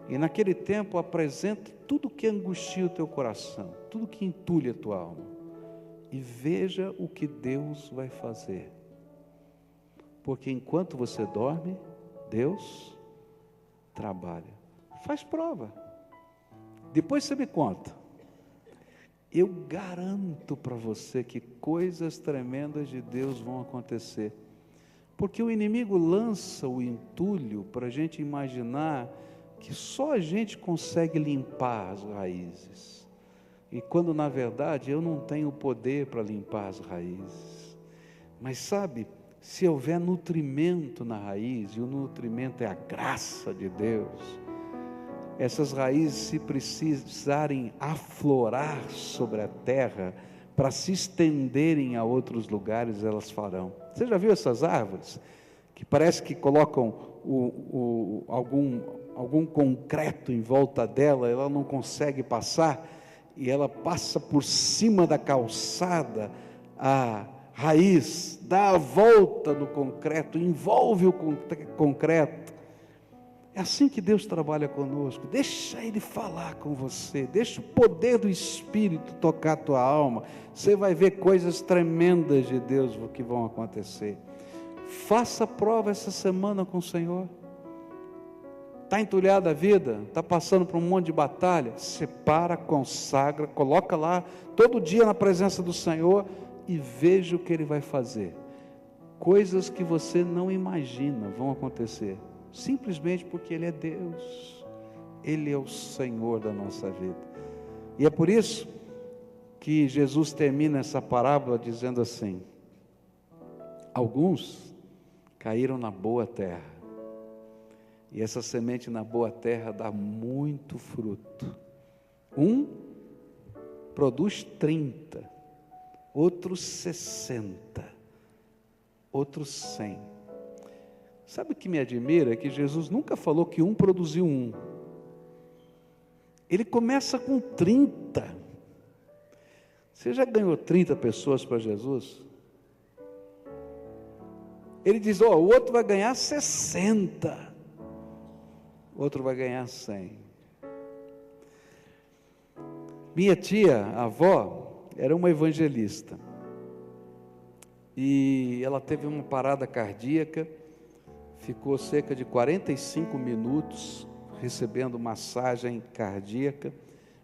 E naquele tempo apresenta tudo que angustia o teu coração, tudo que entulha a tua alma. E veja o que Deus vai fazer. Porque enquanto você dorme, Deus trabalha. Faz prova. Depois você me conta. Eu garanto para você que coisas tremendas de Deus vão acontecer. Porque o inimigo lança o entulho para a gente imaginar que só a gente consegue limpar as raízes. E quando na verdade eu não tenho poder para limpar as raízes. Mas sabe, se houver nutrimento na raiz, e o nutrimento é a graça de Deus, essas raízes, se precisarem aflorar sobre a terra, para se estenderem a outros lugares, elas farão. Você já viu essas árvores? Que parece que colocam algum concreto em volta dela, ela não consegue passar, e ela passa por cima da calçada, a raiz dá a volta no concreto, envolve o concreto. É assim que Deus trabalha conosco. Deixa Ele falar com você, deixa o poder do Espírito tocar a tua alma, você vai ver coisas tremendas de Deus que vão acontecer. Faça prova essa semana com o Senhor. Está entulhada a vida, está passando por um monte de batalha, separa, consagra, coloca lá, todo dia na presença do Senhor, e veja o que Ele vai fazer. Coisas que você não imagina vão acontecer, simplesmente porque Ele é Deus, Ele é o Senhor da nossa vida. E é por isso que Jesus termina essa parábola dizendo assim: alguns caíram na boa terra, e essa semente na boa terra dá muito fruto. Um produz 30, outros 60, outros 100. Sabe o que me admira? É que Jesus nunca falou que um produziu um. Ele começa com 30. Você já ganhou 30 pessoas para Jesus? Ele diz, o outro vai ganhar 60. Outro vai ganhar 100. Minha tia, a avó, era uma evangelista. E ela teve uma parada cardíaca, ficou cerca de 45 minutos recebendo massagem cardíaca,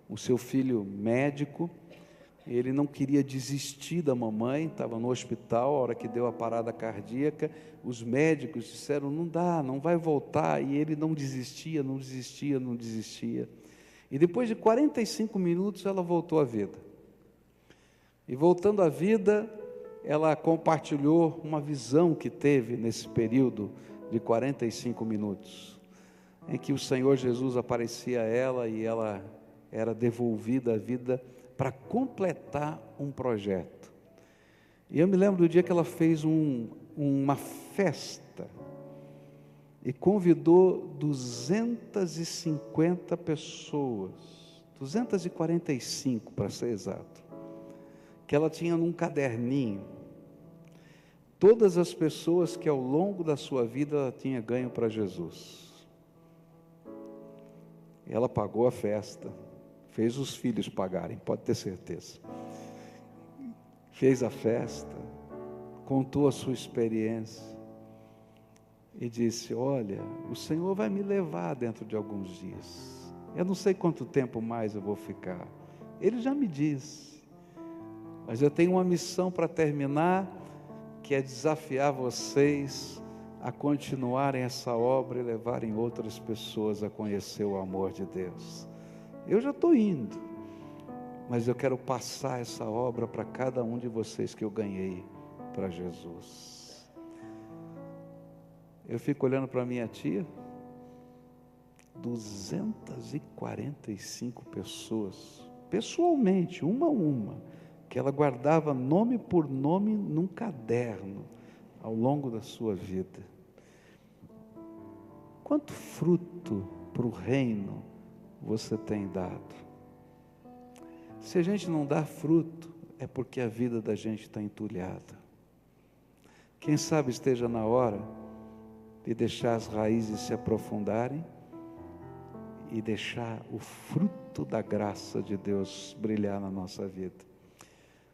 o seu filho médico. Ele não queria desistir da mamãe, estava no hospital, a hora que deu a parada cardíaca, os médicos disseram, não dá, não vai voltar, e ele não desistia, não desistia, não desistia. E depois de 45 minutos ela voltou à vida. E voltando à vida, ela compartilhou uma visão que teve nesse período de 45 minutos, em que o Senhor Jesus aparecia a ela e ela era devolvida à vida para completar um projeto. E eu me lembro do dia que ela fez uma festa e convidou 250 pessoas, 245 para ser exato, que ela tinha num caderninho, todas as pessoas que ao longo da sua vida ela tinha ganho para Jesus. Ela pagou a festa, fez os filhos pagarem, pode ter certeza. Fez a festa, contou a sua experiência e disse, olha, o Senhor vai me levar dentro de alguns dias. Eu não sei quanto tempo mais eu vou ficar. Ele já me disse, mas eu tenho uma missão para terminar, que é desafiar vocês a continuarem essa obra e levarem outras pessoas a conhecer o amor de Deus. Eu já estou indo, mas eu quero passar essa obra para cada um de vocês que eu ganhei para Jesus. Eu fico olhando para minha tia, 245 pessoas, pessoalmente, uma a uma, que ela guardava nome por nome num caderno, ao longo da sua vida. Quanto fruto para o reino você tem dado? Se a gente não dá fruto, é porque a vida da gente está entulhada. Quem sabe esteja na hora de deixar as raízes se aprofundarem e deixar o fruto da graça de Deus brilhar na nossa vida.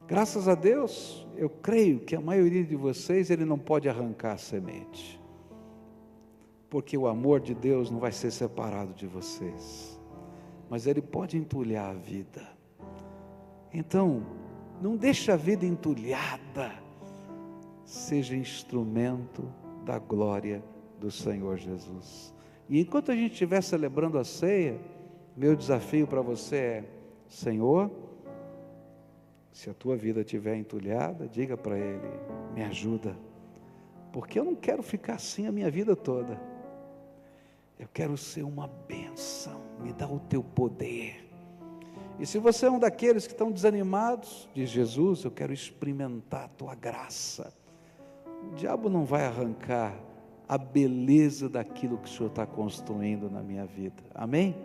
Graças a Deus, eu creio que a maioria de vocês, ele não pode arrancar a semente, porque o amor de Deus não vai ser separado de vocês, mas ele pode entulhar a vida. Então, não deixe a vida entulhada, seja instrumento da glória do Senhor Jesus. E enquanto a gente estiver celebrando a ceia, meu desafio para você é, Senhor, se a tua vida estiver entulhada, diga para Ele, me ajuda, porque eu não quero ficar assim a minha vida toda. Eu quero ser uma bênção, me dá o teu poder. E se você é um daqueles que estão desanimados, diz Jesus, eu quero experimentar a tua graça. O diabo não vai arrancar a beleza daquilo que o Senhor está construindo na minha vida. Amém?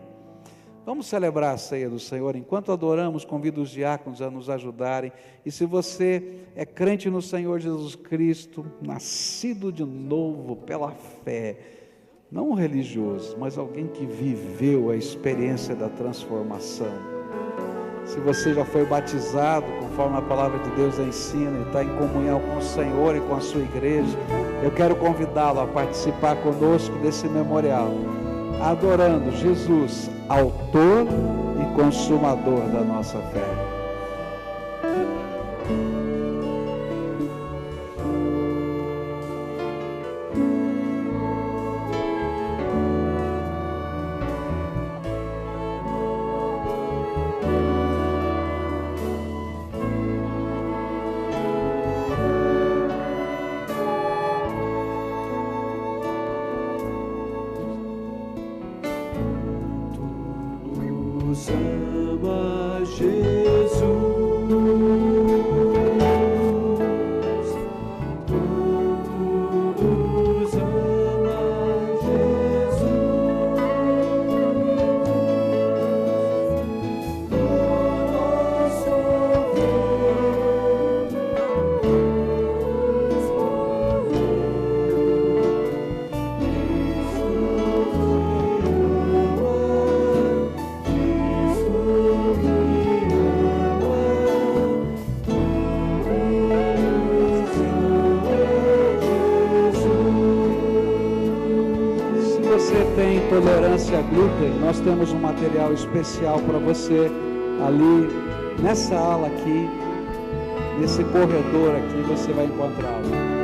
Vamos celebrar a ceia do Senhor. Enquanto adoramos, convido os diáconos a nos ajudarem. E se você é crente no Senhor Jesus Cristo, nascido de novo pela fé, não um religioso, mas alguém que viveu a experiência da transformação. Se você já foi batizado, conforme a palavra de Deus ensina, e está em comunhão com o Senhor e com a sua igreja, eu quero convidá-lo a participar conosco desse memorial, adorando Jesus, autor e consumador da nossa fé. Ama Jesus, todos ama Jesus, o nosso Deus morreu. você tem intolerância a glúten, nós temos um material especial para você ali nessa ala aqui, nesse corredor aqui, você vai encontrá-lo.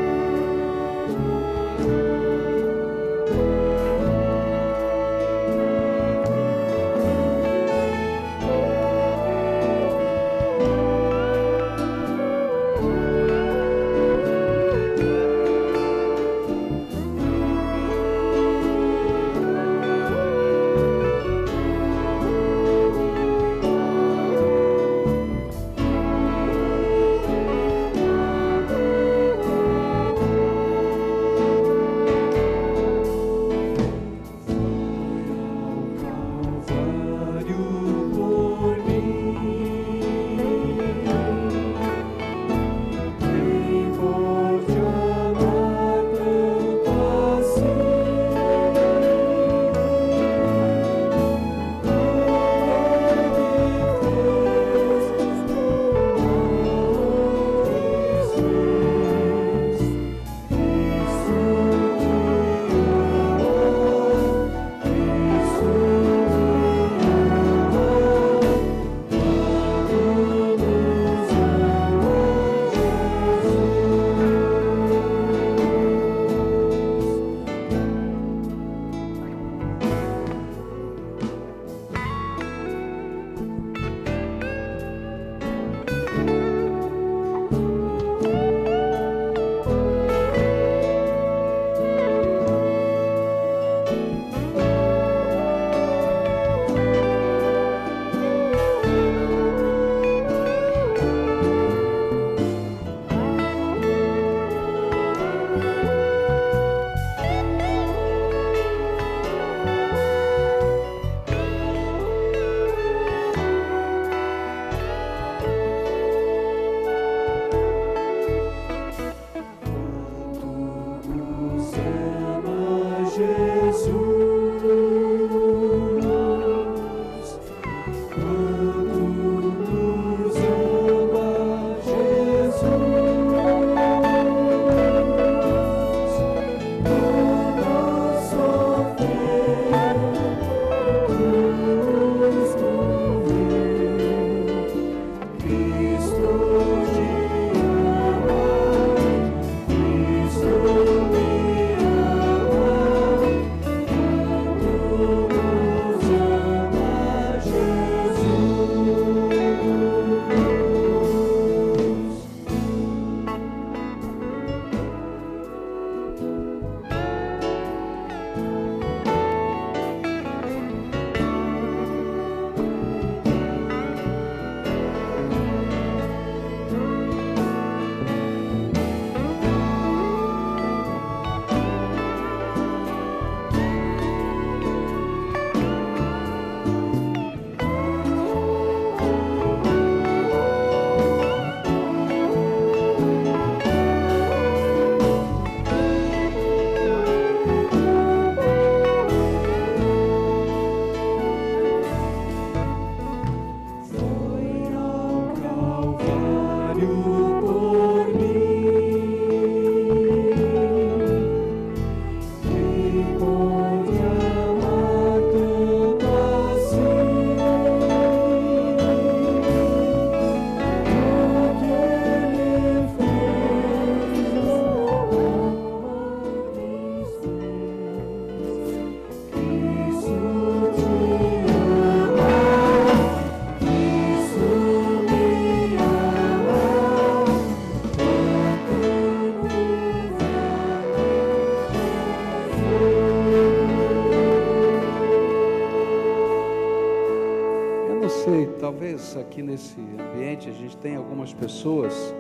Talvez aqui nesse ambiente a gente tenha algumas pessoas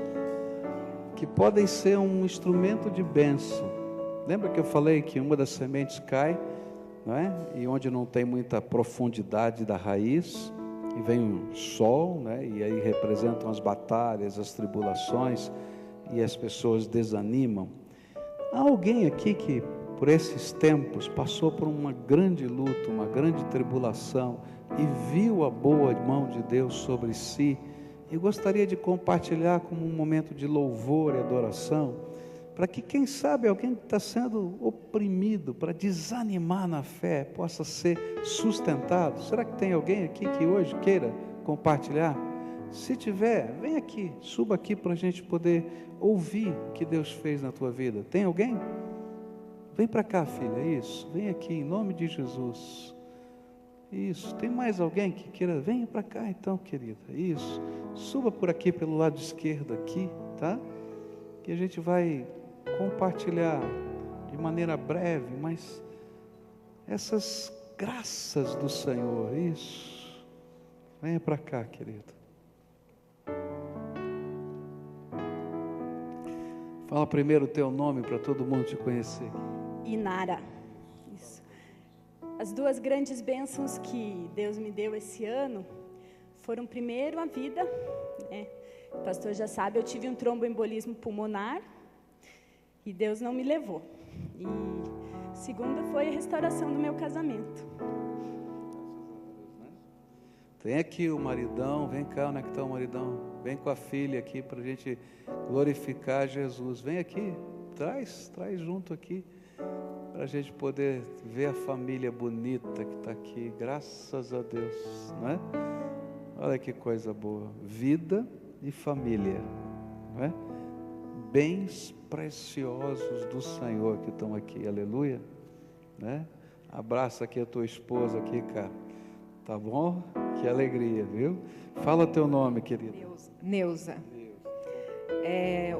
que podem ser um instrumento de bênção. Lembra que eu falei que uma das sementes cai, não é? E onde não tem muita profundidade da raiz, e vem o sol, né? E aí representam as batalhas, as tribulações, e as pessoas desanimam. Há alguém aqui que por esses tempos passou por uma grande luta, uma grande tribulação, e viu a boa mão de Deus sobre si, e gostaria de compartilhar como um momento de louvor e adoração, para que, quem sabe, alguém que está sendo oprimido, para desanimar na fé, possa ser sustentado. Será que tem alguém aqui que hoje queira compartilhar? Se tiver, vem aqui, suba aqui para a gente poder ouvir o que Deus fez na tua vida. Tem alguém? Vem para cá, filha, isso, vem aqui, em nome de Jesus. Isso, tem mais alguém que queira? Venha para cá então, querida, isso. Suba por aqui, pelo lado esquerdo aqui, tá? Que a gente vai compartilhar de maneira breve, mas essas graças do Senhor, isso. Venha para cá, querido. Fala primeiro o teu nome para todo mundo te conhecer. Inara. Isso. As duas grandes bênçãos que Deus me deu esse ano foram, primeiro, a vida, né? O pastor já sabe, eu tive um tromboembolismo pulmonar e Deus não me levou. E segundo foi a restauração do meu casamento. Tem aqui o maridão, vem cá, onde é que está o maridão? Vem com a filha aqui para a gente glorificar Jesus. Vem aqui, traz junto aqui, para a gente poder ver a família bonita que está aqui, graças a Deus, não é? Olha que coisa boa, vida e família, não é? Bens preciosos do Senhor que estão aqui, aleluia, né? Abraça aqui a tua esposa aqui, cara, tá bom? Que alegria, viu? Fala teu nome, querida. Neuza.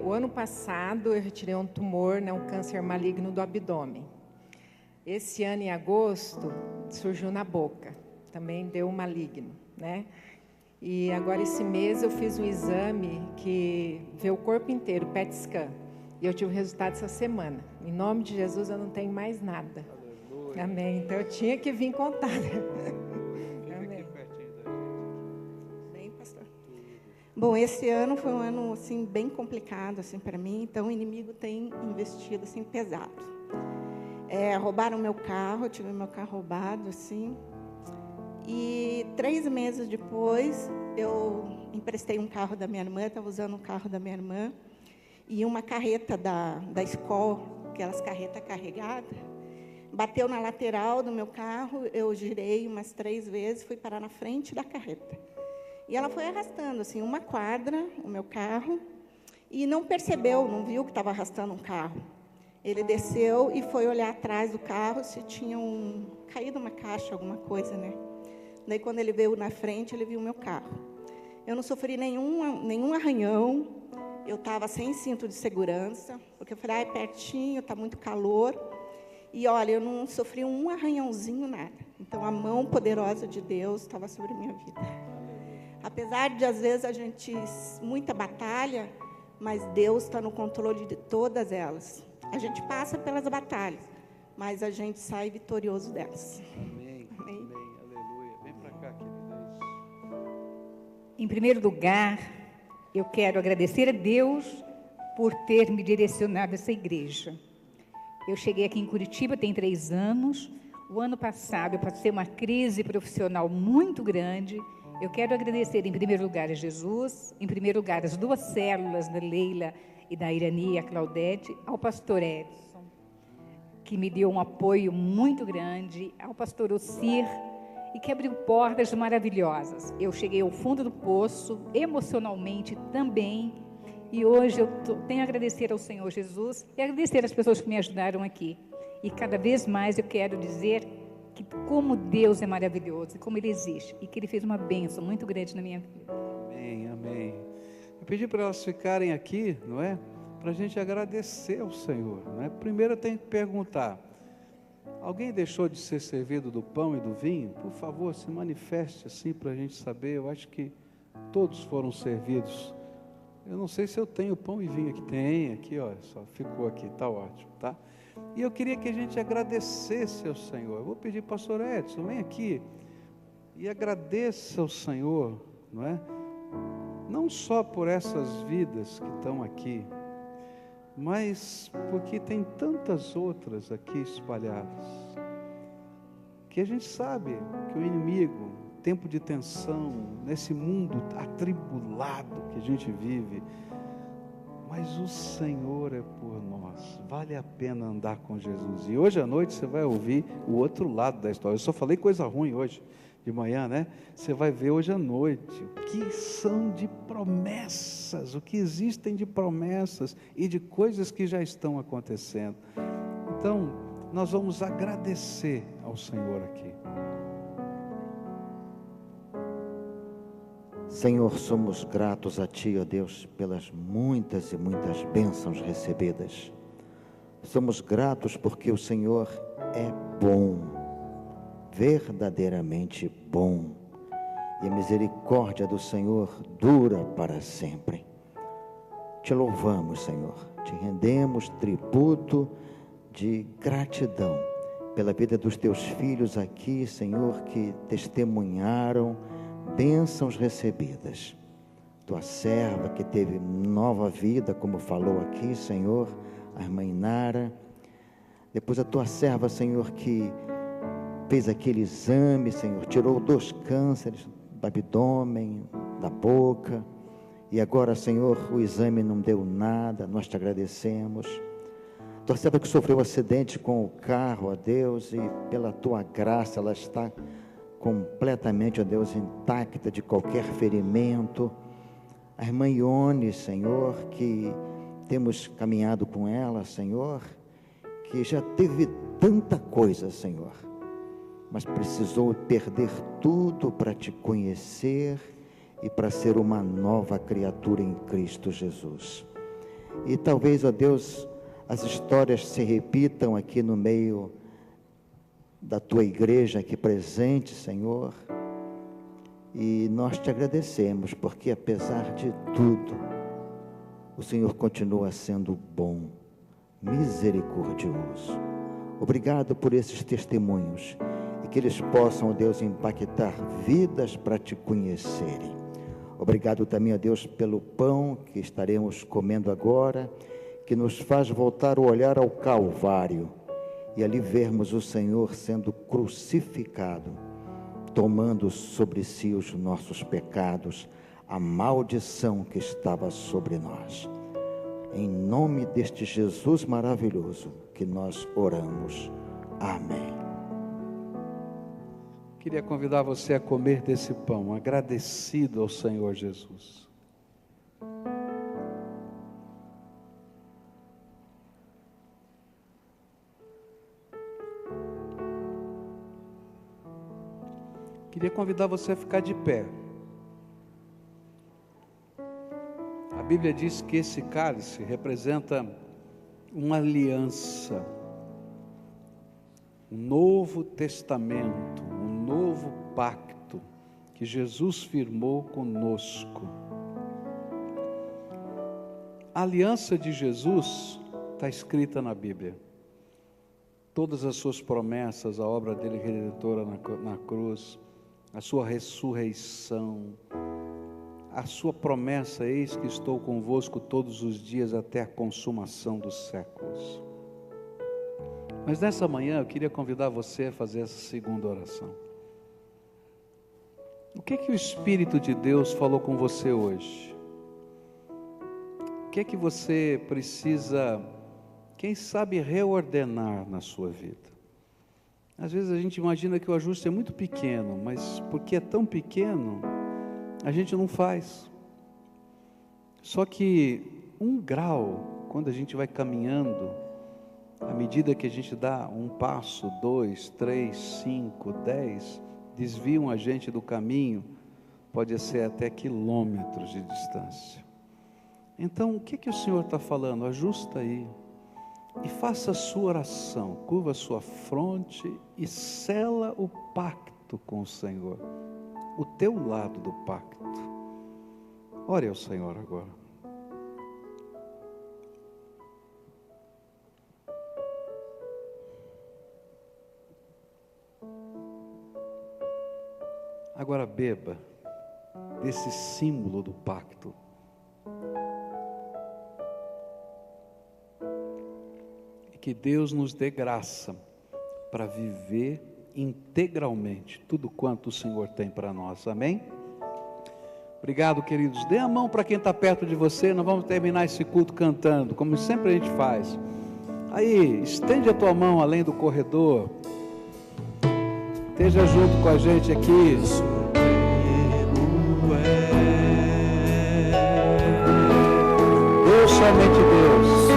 O ano passado eu retirei um tumor, né, um câncer maligno do abdômen. Esse ano, em agosto, surgiu na boca, também deu um maligno, né? E agora esse mês eu fiz um exame que vê o corpo inteiro, PET scan, e eu tive o resultado essa semana. Em nome de Jesus eu não tenho mais nada. Aleluia. Amém. Então eu tinha que vir contar. Amém. Bem, pastor. Bom, esse ano foi um ano assim bem complicado assim para mim. Então o inimigo tem investido assim pesado. Roubaram meu carro, eu tive meu carro roubado assim. E 3 meses depois, eu emprestei um carro da minha irmã, estava usando um carro da minha irmã, e uma carreta da escola, aquelas carretas carregadas, bateu na lateral do meu carro, eu girei umas 3 vezes, fui parar na frente da carreta. E ela foi arrastando, assim, 1 quadra, o meu carro, e não percebeu, não viu que estava arrastando um carro. Ele desceu e foi olhar atrás do carro se tinha caído uma caixa, alguma coisa, né? Daí, quando ele veio na frente, ele viu o meu carro. Eu não sofri nenhum arranhão. Eu estava sem cinto de segurança, porque eu falei, pertinho, está muito calor. E, olha, eu não sofri um arranhãozinho, nada. Então, a mão poderosa de Deus estava sobre a minha vida. Apesar de, às vezes, a gente... muita batalha, mas Deus está no controle de todas elas. A gente passa pelas batalhas, mas a gente sai vitorioso delas. Em primeiro lugar, eu quero agradecer a Deus por ter me direcionado a essa igreja. Eu cheguei aqui em Curitiba tem 3 anos. O ano passado eu passei uma crise profissional muito grande. Eu quero agradecer em primeiro lugar a Jesus, em primeiro lugar as 2 células da Leila e da Irani e a Claudete, ao pastor Edson, que me deu um apoio muito grande, ao pastor Ocir, e que abriu portas maravilhosas. Eu cheguei ao fundo do poço, emocionalmente também, e hoje eu tenho a agradecer ao Senhor Jesus e agradecer às pessoas que me ajudaram aqui. E cada vez mais eu quero dizer que como Deus é maravilhoso, e como Ele existe, e que Ele fez uma bênção muito grande na minha vida. Amém, amém. Eu pedi para elas ficarem aqui, não é? Para a gente agradecer ao Senhor, não é? Primeiro eu tenho que perguntar, alguém deixou de ser servido do pão e do vinho? Por favor, se manifeste assim para a gente saber. Eu acho que todos foram servidos. Eu não sei se eu tenho pão e vinho aqui. Tem aqui, olha só, ficou aqui, está ótimo, tá? E eu queria que a gente agradecesse ao Senhor. Eu vou pedir para o pastor Edson, vem aqui e agradeça ao Senhor, não é? Não só por essas vidas que estão aqui, mas porque tem tantas outras aqui espalhadas, que a gente sabe que o inimigo, tempo de tensão, nesse mundo atribulado que a gente vive, mas o Senhor é por nós. Vale a pena andar com Jesus. E hoje à noite você vai ouvir o outro lado da história. Eu só falei coisa ruim hoje de manhã, né? Você vai ver hoje à noite o que são de promessas, o que existem de promessas e de coisas que já estão acontecendo. Então, nós vamos agradecer ao Senhor aqui. Senhor, somos gratos a Ti, ó Deus, pelas muitas e muitas bênçãos recebidas. Somos gratos porque o Senhor é bom, verdadeiramente bom, e a misericórdia do Senhor dura para sempre. Te louvamos, Senhor, te rendemos tributo de gratidão pela vida dos Teus filhos aqui, Senhor, que testemunharam bênçãos recebidas. Tua serva que teve nova vida, como falou aqui, Senhor, a irmã Inara. Depois a tua serva, Senhor, que fez aquele exame, Senhor, tirou 2 cânceres do abdômen, da boca, e agora, Senhor, o exame não deu nada, nós te agradecemos. Tua serva que sofreu um acidente com o carro, ó Deus, e pela tua graça ela está completamente, ó Deus, intacta de qualquer ferimento. A irmã Ione, Senhor, que temos caminhado com ela, Senhor, que já teve tanta coisa, Senhor, mas precisou perder tudo para te conhecer e para ser uma nova criatura em Cristo Jesus. E talvez, ó Deus, as histórias se repitam aqui no meio da tua igreja aqui presente, Senhor, e nós te agradecemos, porque apesar de tudo, o Senhor continua sendo bom, misericordioso. Obrigado por esses testemunhos, e que eles possam, ó Deus, impactar vidas para te conhecerem. Obrigado também, ó Deus, pelo pão que estaremos comendo agora, que nos faz voltar o olhar ao Calvário, e ali vermos o Senhor sendo crucificado, tomando sobre si os nossos pecados, a maldição que estava sobre nós. Em nome deste Jesus maravilhoso que nós oramos. Amém. Queria convidar você a comer desse pão, agradecido ao Senhor Jesus. Queria convidar você a ficar de pé. A Bíblia diz que esse cálice representa uma aliança, um novo testamento, um novo pacto que Jesus firmou conosco. A aliança de Jesus está escrita na Bíblia. Todas as suas promessas, a obra dele redentora na cruz, a sua ressurreição, a sua promessa, eis que estou convosco todos os dias até a consumação dos séculos. Mas nessa manhã eu queria convidar você a fazer essa segunda oração. O que o Espírito de Deus falou com você hoje? O que você precisa, quem sabe, reordenar na sua vida? Às vezes a gente imagina que o ajuste é muito pequeno, mas porque é tão pequeno, a gente não faz. Só que 1 grau, quando a gente vai caminhando, à medida que a gente dá um passo, 2, 3, 5, 10, desviam a gente do caminho, pode ser até quilômetros de distância. Então, o que o Senhor está falando? Ajusta aí. E faça a sua oração, curva a sua fronte e sela o pacto com o Senhor, o teu lado do pacto. Ore ao Senhor agora. Agora beba desse símbolo do pacto. Que Deus nos dê graça para viver integralmente tudo quanto o Senhor tem para nós, amém? Obrigado, queridos. Dê a mão para quem está perto de você. Nós vamos terminar esse culto cantando, como sempre a gente faz. Aí, estende a tua mão além do corredor. Esteja junto com a gente aqui. Deus, somente Deus.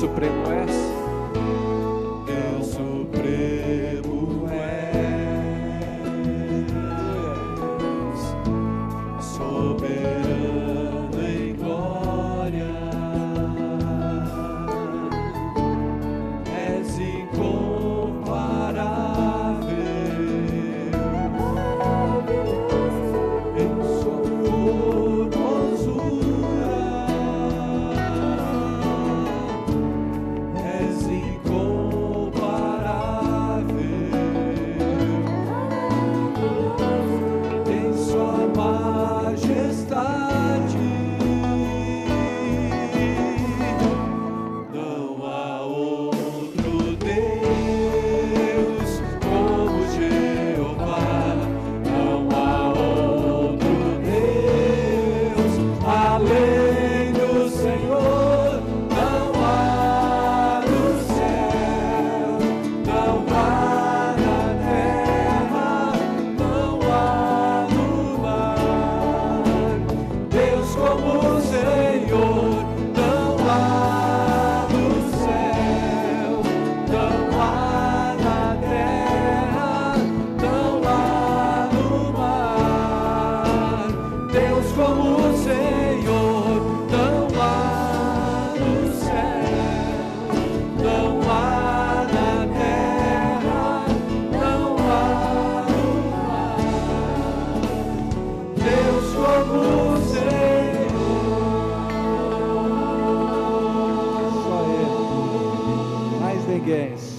Supremo és, Deus Supremo és, soberano em glória, és incomparável, em sua formosura.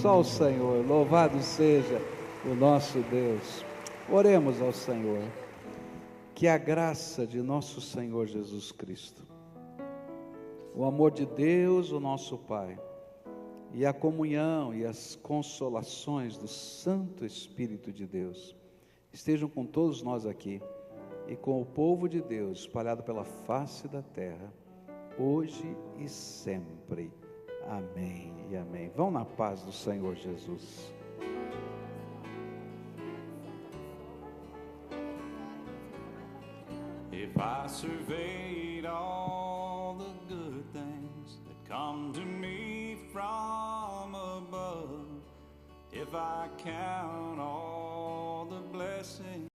Só o Senhor, louvado seja o nosso Deus. Oremos ao Senhor. Que a graça de nosso Senhor Jesus Cristo, o amor de Deus, o nosso Pai, e a comunhão e as consolações do Santo Espírito de Deus estejam com todos nós aqui e com o povo de Deus espalhado pela face da terra, hoje e sempre. Amém e amém. Vão na paz do Senhor Jesus. If I surveyed all the good things that come to me from above, if I count all the blessings